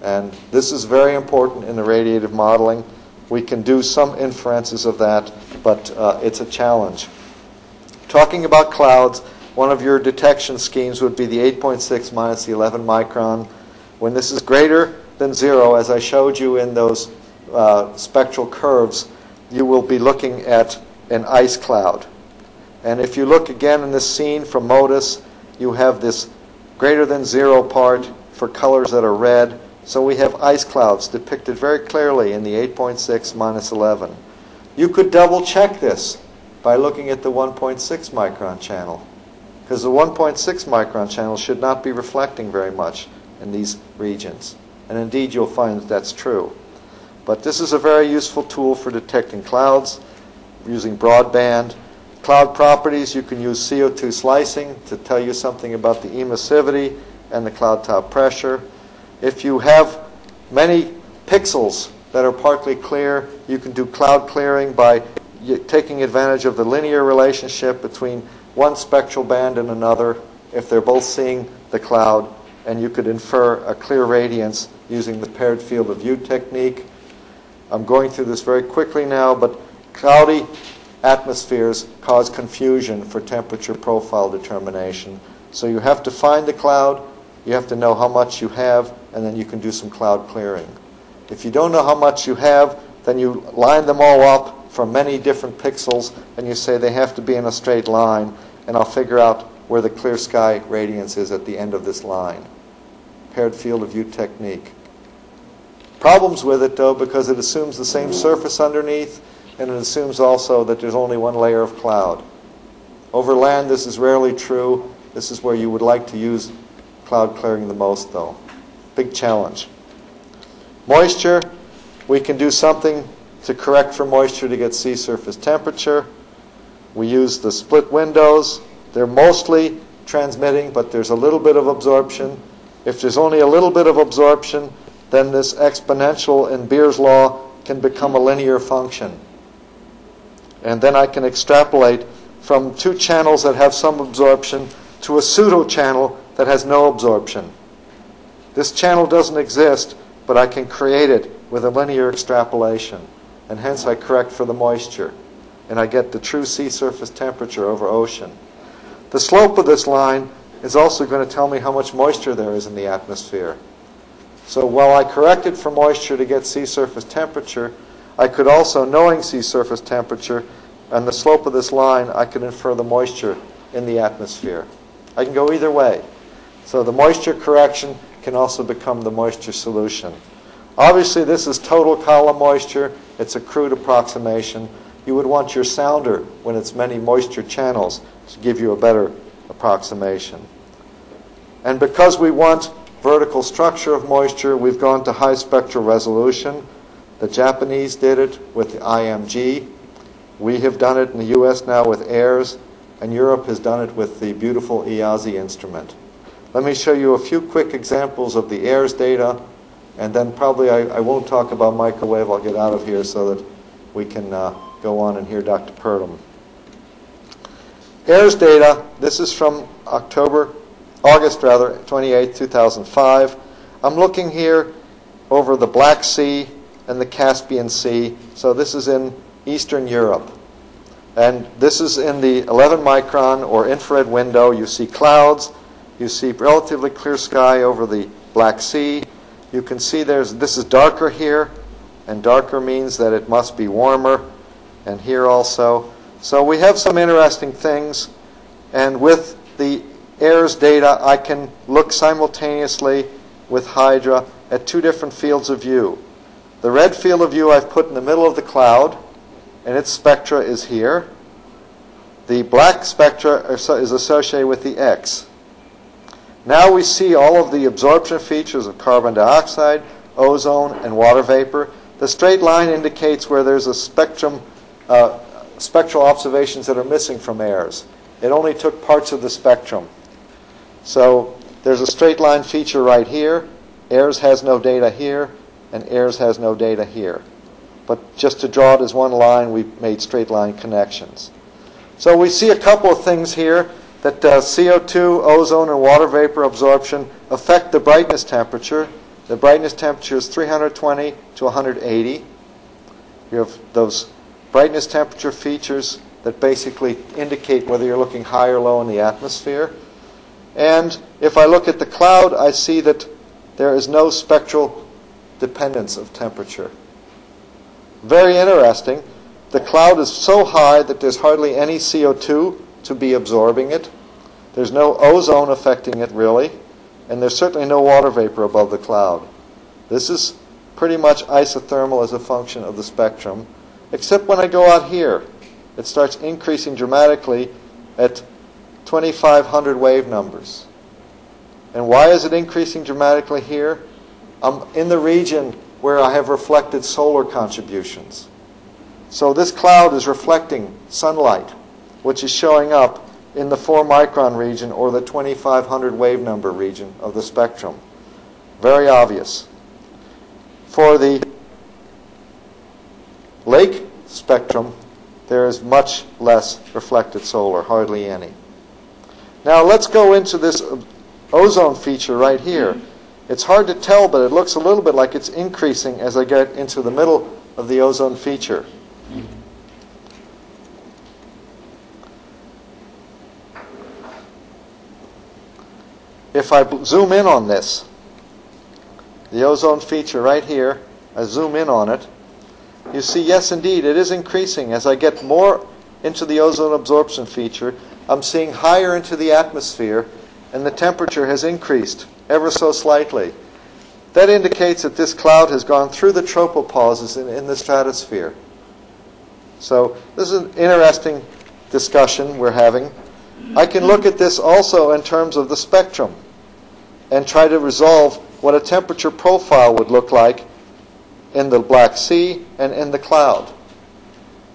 And this is very important in the radiative modeling. We can do some inferences of that, but it's a challenge. Talking about clouds, one of your detection schemes would be the 8.6 minus the 11 micron. When this is greater than 0, as I showed you in those spectral curves, you will be looking at an ice cloud. And if you look again in this scene from MODIS, you have this greater than 0 part for colors that are red. So we have ice clouds depicted very clearly in the 8.6 minus 11. You could double check this by looking at the 1.6 micron channel, because the 1.6 micron channel should not be reflecting very much in these regions. And indeed, you'll find that that's true. But this is a very useful tool for detecting clouds using broadband. Cloud properties, you can use CO2 slicing to tell you something about the emissivity and the cloud top pressure. If you have many pixels that are partly clear, you can do cloud clearing by taking advantage of the linear relationship between one spectral band and another if they're both seeing the cloud, and you could infer a clear radiance using the paired field of view technique. I'm going through this very quickly now, but cloudy atmospheres cause confusion for temperature profile determination. So you have to find the cloud, you have to know how much you have, and then you can do some cloud clearing. If you don't know how much you have, then you line them all up from many different pixels, and you say they have to be in a straight line, and I'll figure out where the clear sky radiance is at the end of this line. Paired field of view technique. Problems with it, though, because it assumes the same surface underneath, and it assumes also that there's only one layer of cloud. Over land, this is rarely true. This is where you would like to use cloud clearing the most, though. Big challenge. Moisture, we can do something to correct for moisture to get sea surface temperature. We use the split windows. They're mostly transmitting, but there's a little bit of absorption. If there's only a little bit of absorption, then this exponential in Beer's law can become a linear function. And then I can extrapolate from two channels that have some absorption to a pseudo channel that has no absorption. This channel doesn't exist, but I can create it with a linear extrapolation. And hence I correct for the moisture. And I get the true sea surface temperature over ocean. The slope of this line is also going to tell me how much moisture there is in the atmosphere. So while I corrected for moisture to get sea surface temperature, I could also, knowing sea surface temperature and the slope of this line, I could infer the moisture in the atmosphere. I can go either way. So the moisture correction can also become the moisture solution. Obviously, this is total column moisture. It's a crude approximation. You would want your sounder, when it's many moisture channels, to give you a better approximation. And because we want vertical structure of moisture, we've gone to high spectral resolution. The Japanese did it with the IMG. We have done it in the US now with AIRS, and Europe has done it with the beautiful EASI instrument. Let me show you a few quick examples of the AIRS data And then probably I won't talk about microwave. I'll get out of here so that we can go on and hear Dr. Purdom. AIRS data, this is from August 28, 2005. I'm looking here over the Black Sea and the Caspian Sea. So this is in Eastern Europe. And this is in the 11 micron or infrared window. You see clouds. You see relatively clear sky over the Black Sea. You can see this is darker here, and darker means that it must be warmer, and here also. So we have some interesting things, and with the AIRS data, I can look simultaneously with Hydra at two different fields of view. The red field of view I've put in the middle of the cloud, and its spectra is here. The black spectra is associated with the X. Now we see all of the absorption features of carbon dioxide, ozone, and water vapor. The straight line indicates where there's a spectrum, spectral observations that are missing from AIRS. It only took parts of the spectrum. So there's a straight line feature right here. AIRS has no data here, and AIRS has no data here. But just to draw it as one line, we made straight line connections. So we see a couple of things here that CO2, ozone, and water vapor absorption affect the brightness temperature. The brightness temperature is 320 to 180. You have those brightness temperature features that basically indicate whether you're looking high or low in the atmosphere. And if I look at the cloud, I see that there is no spectral dependence of temperature. Very interesting. The cloud is so high that there's hardly any CO2 to be absorbing it. There's no ozone affecting it, really. And there's certainly no water vapor above the cloud. This is pretty much isothermal as a function of the spectrum, except when I go out here. It starts increasing dramatically at 2,500 wave numbers. And why is it increasing dramatically here? I'm in the region where I have reflected solar contributions. So this cloud is reflecting sunlight, which is showing up in the 4 micron region or the 2,500 wave number region of the spectrum. Very obvious. For the lake spectrum, there is much less reflected solar, hardly any. Now let's go into this ozone feature right here. It's hard to tell, but it looks a little bit like it's increasing as I get into the middle of the ozone feature. If I zoom in on this, the ozone feature right here, I zoom in on it, you see, yes, indeed, it is increasing. As I get more into the ozone absorption feature, I'm seeing higher into the atmosphere, and the temperature has increased ever so slightly. That indicates that this cloud has gone through the tropopauses in the stratosphere. So this is an interesting discussion we're having. I can look at this also in terms of the spectrum and try to resolve what a temperature profile would look like in the Black Sea and in the cloud.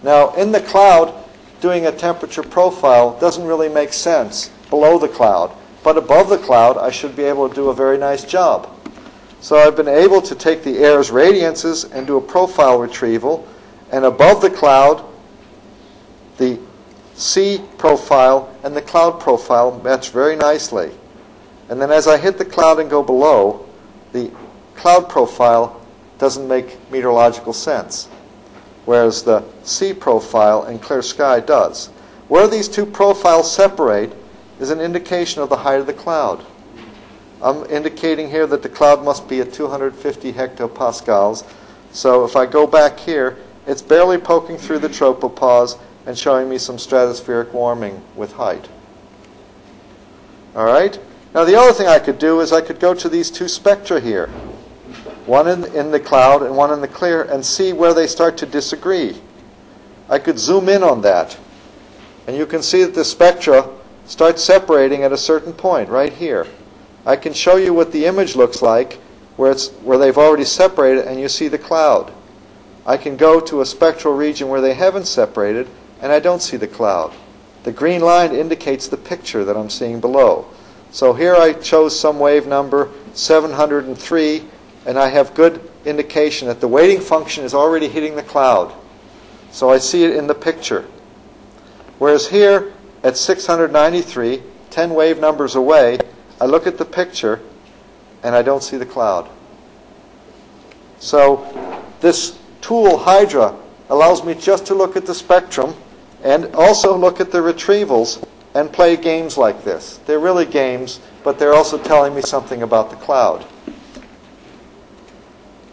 Now, in the cloud, doing a temperature profile doesn't really make sense below the cloud. But above the cloud, I should be able to do a very nice job. So I've been able to take the AIRS radiances and do a profile retrieval. And above the cloud, the sea profile and the cloud profile match very nicely. And then as I hit the cloud and go below, the cloud profile doesn't make meteorological sense, whereas the sea profile and clear sky does. Where these two profiles separate is an indication of the height of the cloud. I'm indicating here that the cloud must be at 250 hectopascals. So if I go back here, it's barely poking through the tropopause and showing me some stratospheric warming with height. All right? Now the other thing I could do is I could go to these two spectra here, one in the cloud and one in the clear, and see where they start to disagree. I could zoom in on that, and you can see that the spectra start separating at a certain point right here. I can show you what the image looks like where they've already separated and you see the cloud. I can go to a spectral region where they haven't separated and I don't see the cloud. The green line indicates the picture that I'm seeing below. So here I chose some wave number 703, and I have good indication that the weighting function is already hitting the cloud. So I see it in the picture. Whereas here, at 693, 10 wave numbers away, I look at the picture, and I don't see the cloud. So this tool, Hydra, allows me just to look at the spectrum and also look at the retrievals and play games like this. They're really games, but they're also telling me something about the cloud.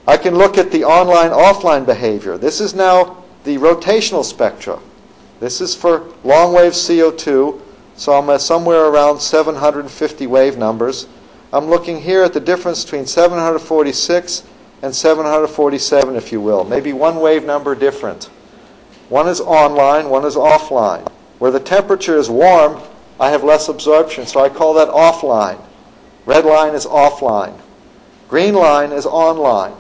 I can look at the online-offline behavior. This is now the rotational spectra. This is for long-wave CO2, so I'm at somewhere around 750 wave numbers. I'm looking here at the difference between 746 and 747, if you will. Maybe one wave number different. One is online, one is offline. Where the temperature is warm, I have less absorption, so I call that offline. Red line is offline. Green line is online.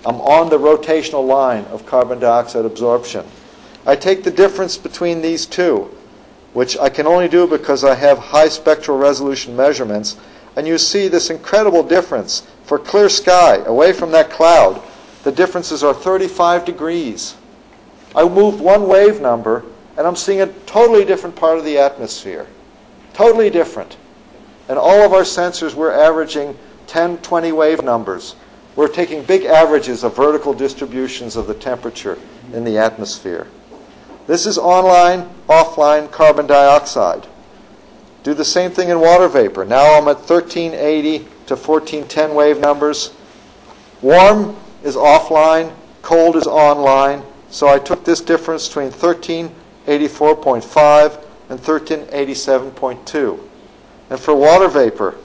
I'm on the rotational line of carbon dioxide absorption. I take the difference between these two, which I can only do because I have high spectral resolution measurements, and you see this incredible difference. For clear sky, away from that cloud, the differences are 35 degrees. I moved one wave number, and I'm seeing a totally different part of the atmosphere. Totally different. And all of our sensors, we're averaging 10, 20 wave numbers. We're taking big averages of vertical distributions of the temperature in the atmosphere. This is online, offline carbon dioxide. Do the same thing in water vapor. Now I'm at 1380 to 1410 wave numbers. Warm is offline, cold is online. So I took this difference between 1384.5 and 1387.2. And for water vapor,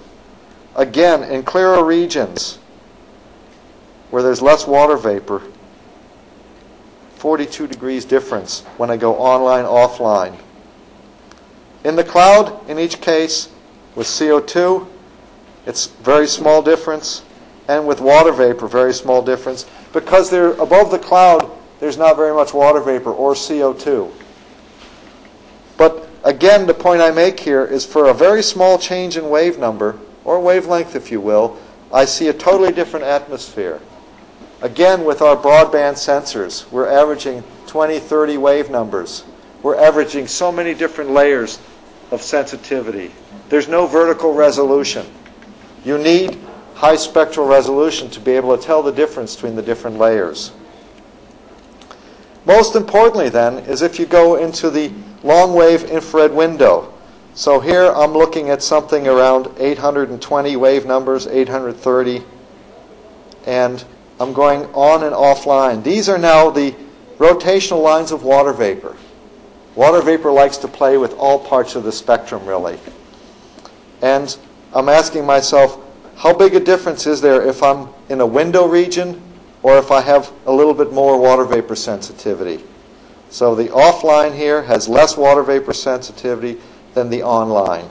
again, in clearer regions where there's less water vapor, 42 degrees difference when I go online, offline. In the cloud, in each case, with CO2, it's very small difference, and with water vapor, very small difference. Because they're above the cloud, there's not very much water vapor or CO2. But again, the point I make here is for a very small change in wave number, or wavelength if you will, I see a totally different atmosphere. Again, with our broadband sensors, we're averaging 20, 30 wave numbers. We're averaging so many different layers of sensitivity. There's no vertical resolution. You need high spectral resolution to be able to tell the difference between the different layers. Most importantly, then, is if you go into the long-wave infrared window. So here I'm looking at something around 820 wave numbers, 830, and I'm going on and offline. These are now the rotational lines of water vapor. Water vapor likes to play with all parts of the spectrum, really. And I'm asking myself, how big a difference is there if I'm in a window region or if I have a little bit more water vapor sensitivity? So the offline here has less water vapor sensitivity than the online.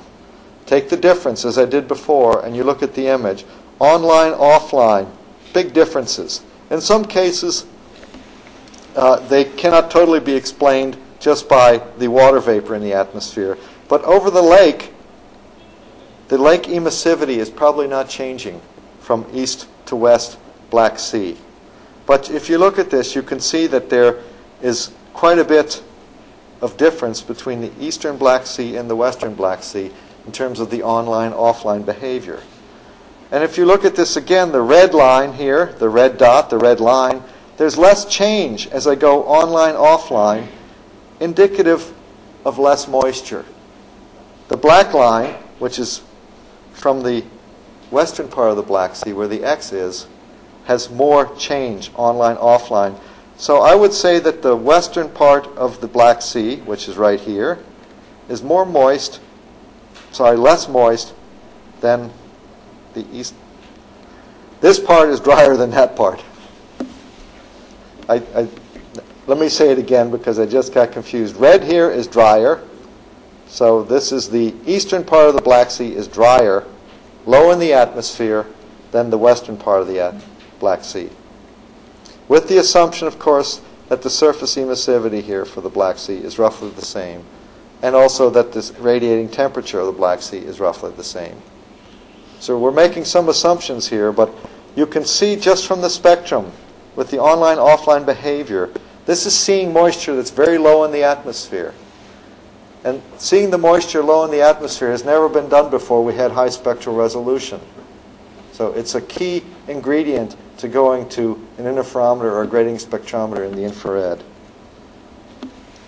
Take the difference, as I did before, and you look at the image. Online, offline, big differences. In some cases, they cannot totally be explained just by the water vapor in the atmosphere. But over the lake emissivity is probably not changing from east to west Black Sea. But if you look at this, you can see that there is quite a bit of difference between the eastern Black Sea and the western Black Sea in terms of the online-offline behavior. And if you look at this again, the red line here, the red dot, the red line, there's less change as I go online-offline, indicative of less moisture. The black line, which is from the western part of the Black Sea, where the X is, has more change, online, offline. So I would say that the western part of the Black Sea, which is right here, is more moist, less moist than the east. This part is drier than that part. Let me say it again because I just got confused. Red here is drier. So this is the eastern part of the Black Sea is drier, low in the atmosphere, than the western part of the Black Sea. With the assumption, of course, that the surface emissivity here for the Black Sea is roughly the same, and also that the radiating temperature of the Black Sea is roughly the same. So we're making some assumptions here, but you can see just from the spectrum with the online-offline behavior, this is seeing moisture that's very low in the atmosphere. And seeing the moisture low in the atmosphere has never been done before we had high spectral resolution. So it's a key ingredient to going to an interferometer or a grating spectrometer in the infrared.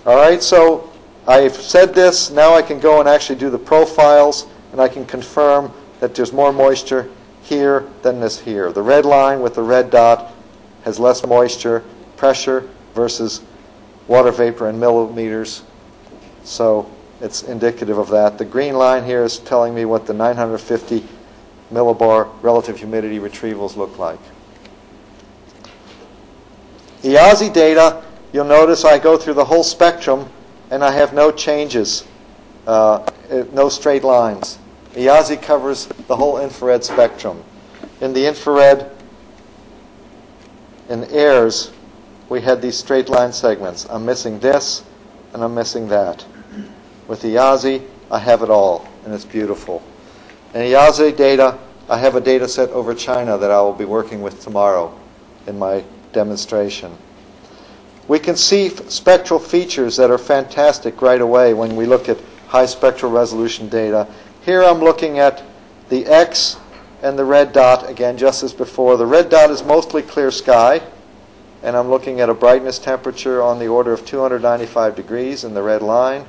All right, so I've said this. Now I can go and actually do the profiles, and I can confirm that there's more moisture here than this here. The red line with the red dot has less moisture, pressure versus water vapor in millimeters. So it's indicative of that. The green line here is telling me what the 950 millibar relative humidity retrievals look like. EASI data, you'll notice I go through the whole spectrum and I have no changes, no straight lines. EASI covers the whole infrared spectrum. In the infrared, in AIRS, we had these straight line segments. I'm missing this and I'm missing that. With EASI, I have it all, and it's beautiful. In EASI data, I have a data set over China that I will be working with tomorrow in my demonstration. We can see spectral features that are fantastic right away when we look at high spectral resolution data. Here I'm looking at the X and the red dot, again, just as before. The red dot is mostly clear sky, and I'm looking at a brightness temperature on the order of 295 degrees in the red line.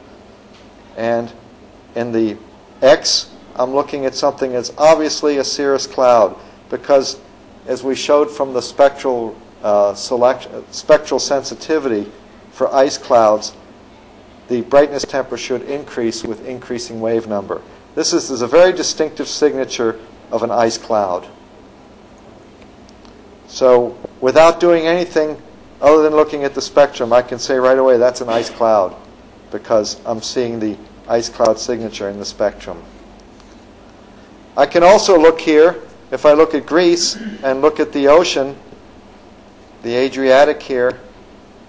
And in the X, I'm looking at something that's obviously a cirrus cloud, because as we showed from the spectral sensitivity for ice clouds, the brightness temperature should increase with increasing wave number. This is a very distinctive signature of an ice cloud. So without doing anything other than looking at the spectrum, I can say right away that's an ice cloud, because I'm seeing the ice cloud signature in the spectrum. I can also look here, if I look at Greece and look at the ocean, the Adriatic here,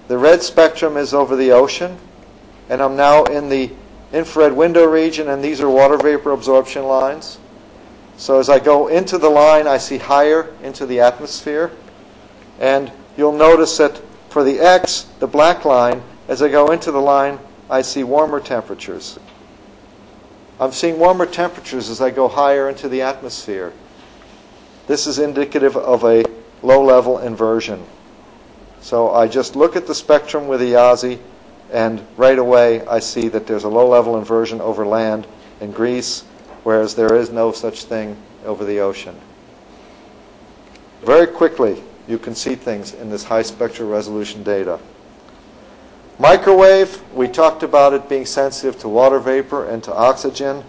the red spectrum is over the ocean, and I'm now in the infrared window region, and these are water vapor absorption lines. So as I go into the line, I see higher into the atmosphere, and you'll notice that for the X, the black line, as I go into the line, I see warmer temperatures. I'm seeing warmer temperatures as I go higher into the atmosphere. This is indicative of a low-level inversion. So I just look at the spectrum with EASI, and right away I see that there's a low-level inversion over land in Greece, whereas there is no such thing over the ocean. Very quickly, you can see things in this high spectral resolution data. Microwave, we talked about it being sensitive to water vapor and to oxygen.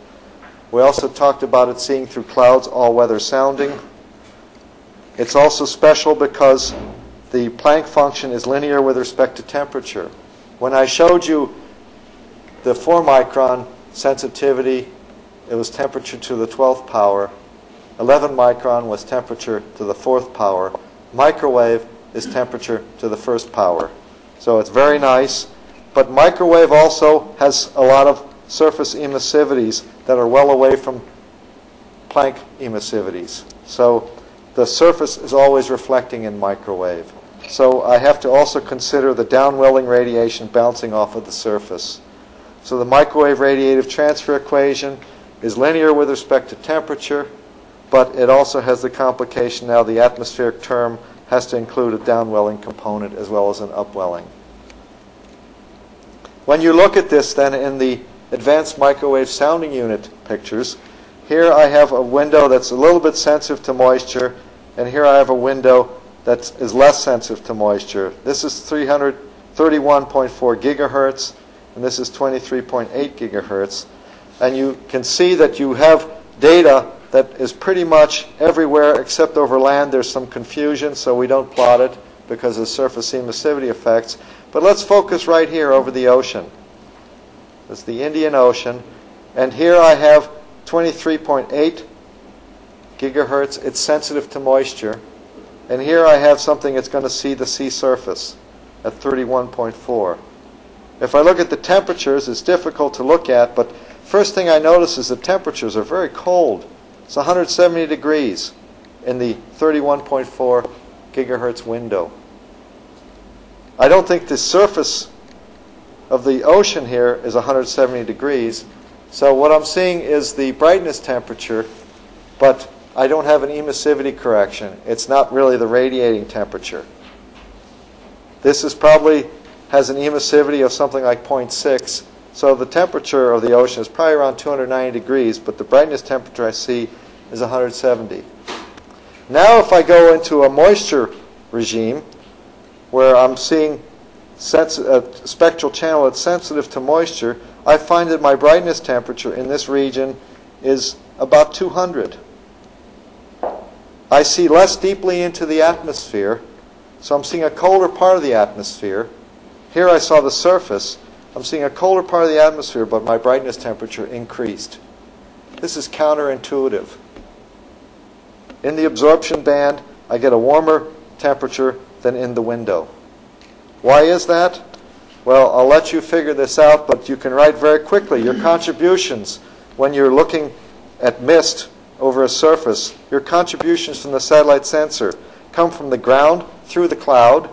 We also talked about it seeing through clouds, all-weather sounding. It's also special because the Planck function is linear with respect to temperature. When I showed you the 4-micron sensitivity, it was temperature to the 12th power. 11 micron was temperature to the 4th power. Microwave is temperature to the 1st power. So it's very nice. But microwave also has a lot of surface emissivities that are well away from Planck emissivities. So the surface is always reflecting in microwave. So I have to also consider the downwelling radiation bouncing off of the surface. So the microwave radiative transfer equation is linear with respect to temperature, but it also has the complication now the atmospheric term has to include a downwelling component as well as an upwelling. When you look at this then in the advanced microwave sounding unit pictures, here I have a window that's a little bit sensitive to moisture, and here I have a window that is less sensitive to moisture. This is 331.4 gigahertz, and this is 23.8 gigahertz. And you can see that you have data that is pretty much everywhere except over land. There's some confusion, so we don't plot it because of surface emissivity effects. But let's focus right here over the ocean. It's the Indian Ocean. And here I have 23.8 gigahertz. It's sensitive to moisture. And here I have something that's going to see the sea surface at 31.4. If I look at the temperatures, it's difficult to look at, but first thing I notice is the temperatures are very cold. It's 170 degrees in the 31.4 gigahertz window. I don't think the surface of the ocean here is 170 degrees. So what I'm seeing is the brightness temperature, but I don't have an emissivity correction. It's not really the radiating temperature. This is probably has an emissivity of something like 0.6. So the temperature of the ocean is probably around 290 degrees, but the brightness temperature I see is 170. Now if I go into a moisture regime, where I'm seeing a spectral channel that's sensitive to moisture, I find that my brightness temperature in this region is about 200. I see less deeply into the atmosphere, so I'm seeing a colder part of the atmosphere. Here I saw the surface. I'm seeing a colder part of the atmosphere, but my brightness temperature increased. This is counterintuitive. In the absorption band, I get a warmer temperature than in the window. Why is that? Well, I'll let you figure this out, but you can write very quickly your contributions when you're looking at mist over a surface. Your contributions from the satellite sensor come from the ground through the cloud,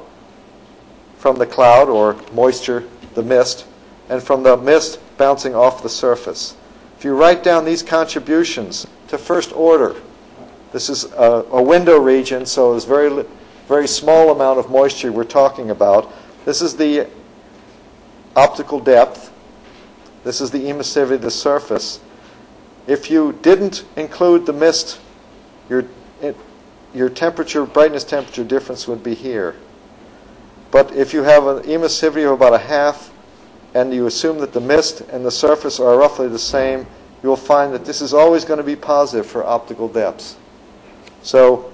from the cloud or moisture, the mist, and from the mist bouncing off the surface. If you write down these contributions to first order, this is a window region, so there's very small amount of moisture we're talking about. This is the optical depth. This is the emissivity of the surface. If you didn't include the mist, your temperature, brightness temperature difference would be here. But if you have an emissivity of about a half, and you assume that the mist and the surface are roughly the same, you'll find that this is always going to be positive for optical depths. So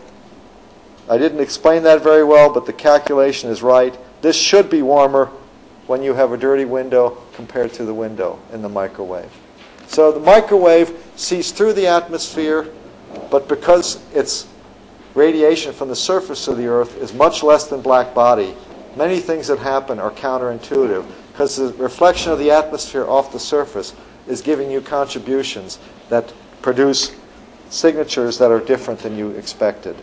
I didn't explain that very well, but the calculation is right. This should be warmer when you have a dirty window compared to the window in the microwave. So the microwave sees through the atmosphere, but because its radiation from the surface of the Earth is much less than black body, many things that happen are counterintuitive, because the reflection of the atmosphere off the surface is giving you contributions that produce signatures that are different than you expected.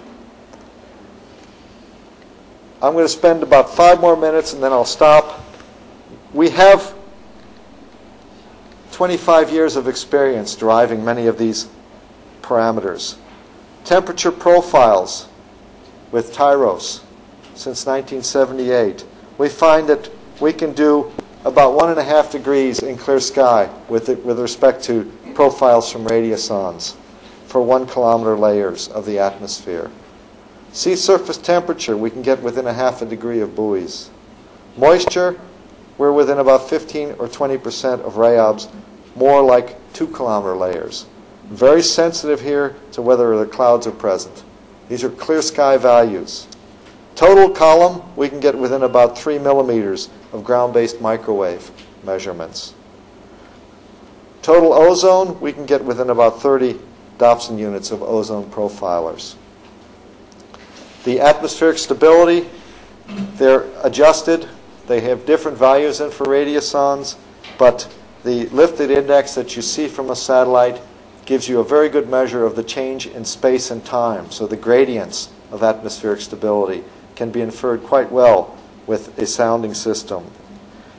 I'm going to spend about 5 more minutes and then I'll stop. We have 25 years of experience deriving many of these parameters. Temperature profiles with Tyros since 1978. We find that we can do about 1.5 degrees in clear sky with respect to profiles from radiosondes for 1 kilometer layers of the atmosphere. Sea surface temperature, we can get within 0.5 degree of buoys. Moisture, we're within about 15 or 20% of rayobs, more like 2 kilometer layers. Very sensitive here to whether the clouds are present. These are clear sky values. Total column, we can get within about 3 millimeters of ground-based microwave measurements. Total ozone, we can get within about 30 Dobson units of ozone profilers. The atmospheric stability, they're adjusted. They have different values than for radiosondes, but the lifted index that you see from a satellite gives you a very good measure of the change in space and time. So the gradients of atmospheric stability can be inferred quite well with a sounding system.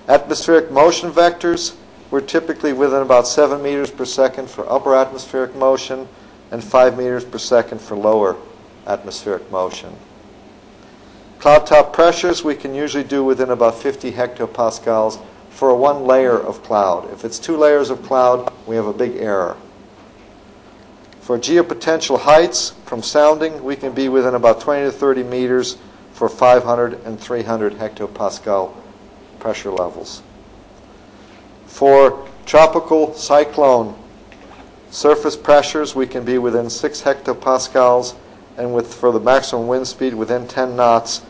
Atmospheric motion vectors, we're typically within about 7 meters per second for upper atmospheric motion and 5 meters per second for lower atmospheric motion. Cloud top pressures we can usually do within about 50 hectopascals for 1 layer of cloud. If it's 2 layers of cloud, we have a big error. For geopotential heights from sounding, we can be within about 20 to 30 meters for 500 and 300 hectopascal pressure levels. For tropical cyclone surface pressures, we can be within 6 hectopascals, and for the maximum wind speed within 10 knots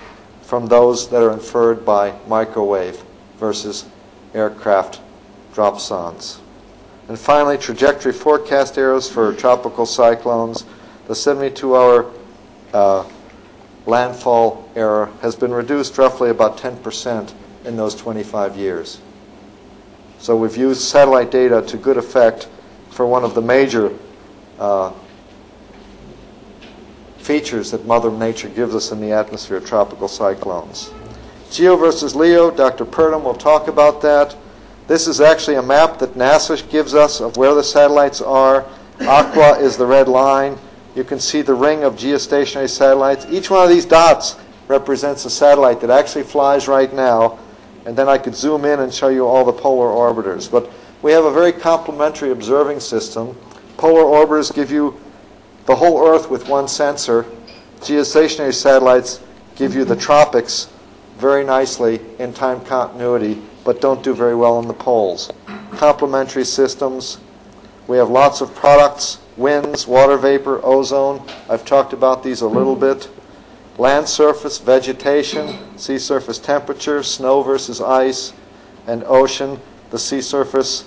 from those that are inferred by microwave versus aircraft dropsondes. And finally, trajectory forecast errors for tropical cyclones. The 72-hour landfall error has been reduced roughly about 10% in those 25 years. So we've used satellite data to good effect for one of the major features that Mother Nature gives us in the atmosphere, tropical cyclones. Geo versus Leo, Dr. Purdom will talk about that. This is actually a map that NASA gives us of where the satellites are. Aqua is the red line. You can see the ring of geostationary satellites. Each one of these dots represents a satellite that actually flies right now. And then I could zoom in and show you all the polar orbiters. But we have a very complementary observing system. Polar orbiters give you the whole Earth with one sensor. Geostationary satellites give you the tropics very nicely in time continuity, but don't do very well in the poles. Complementary systems. We have lots of products, winds, water vapor, ozone. I've talked about these a little bit. Land surface, vegetation, sea surface temperature, snow versus ice, and ocean, the sea surface.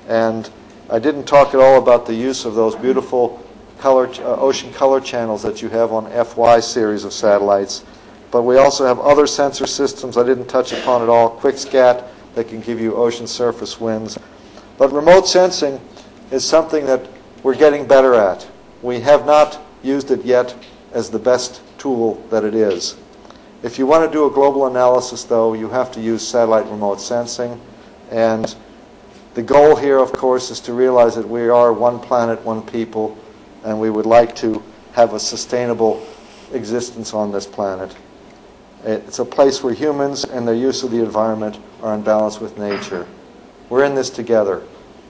And I didn't talk at all about the use of those beautiful ocean color channels that you have on FY series of satellites. But we also have other sensor systems I didn't touch upon at all. QuickScat that can give you ocean surface winds. But remote sensing is something that we're getting better at. We have not used it yet as the best tool that it is. If you want to do a global analysis, though, you have to use satellite remote sensing. And the goal here, of course, is to realize that we are one planet, one people, and we would like to have a sustainable existence on this planet. It's a place where humans and their use of the environment are in balance with nature. We're in this together.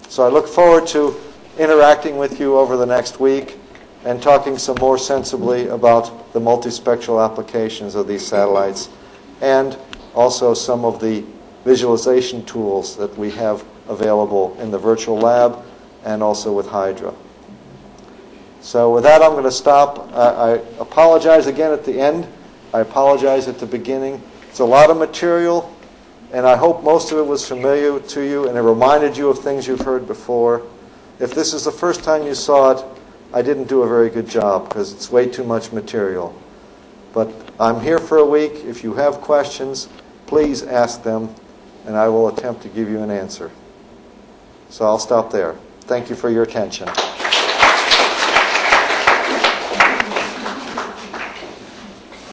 So I look forward to interacting with you over the next week and talking some more sensibly about the multispectral applications of these satellites and also some of the visualization tools that we have available in the virtual lab and also with Hydra. So with that, I'm going to stop. I apologize again at the end. I apologize at the beginning. It's a lot of material, and I hope most of it was familiar to you and it reminded you of things you've heard before. If this is the first time you saw it, I didn't do a very good job because it's way too much material. But I'm here for a week. If you have questions, please ask them, and I will attempt to give you an answer. So I'll stop there. Thank you for your attention.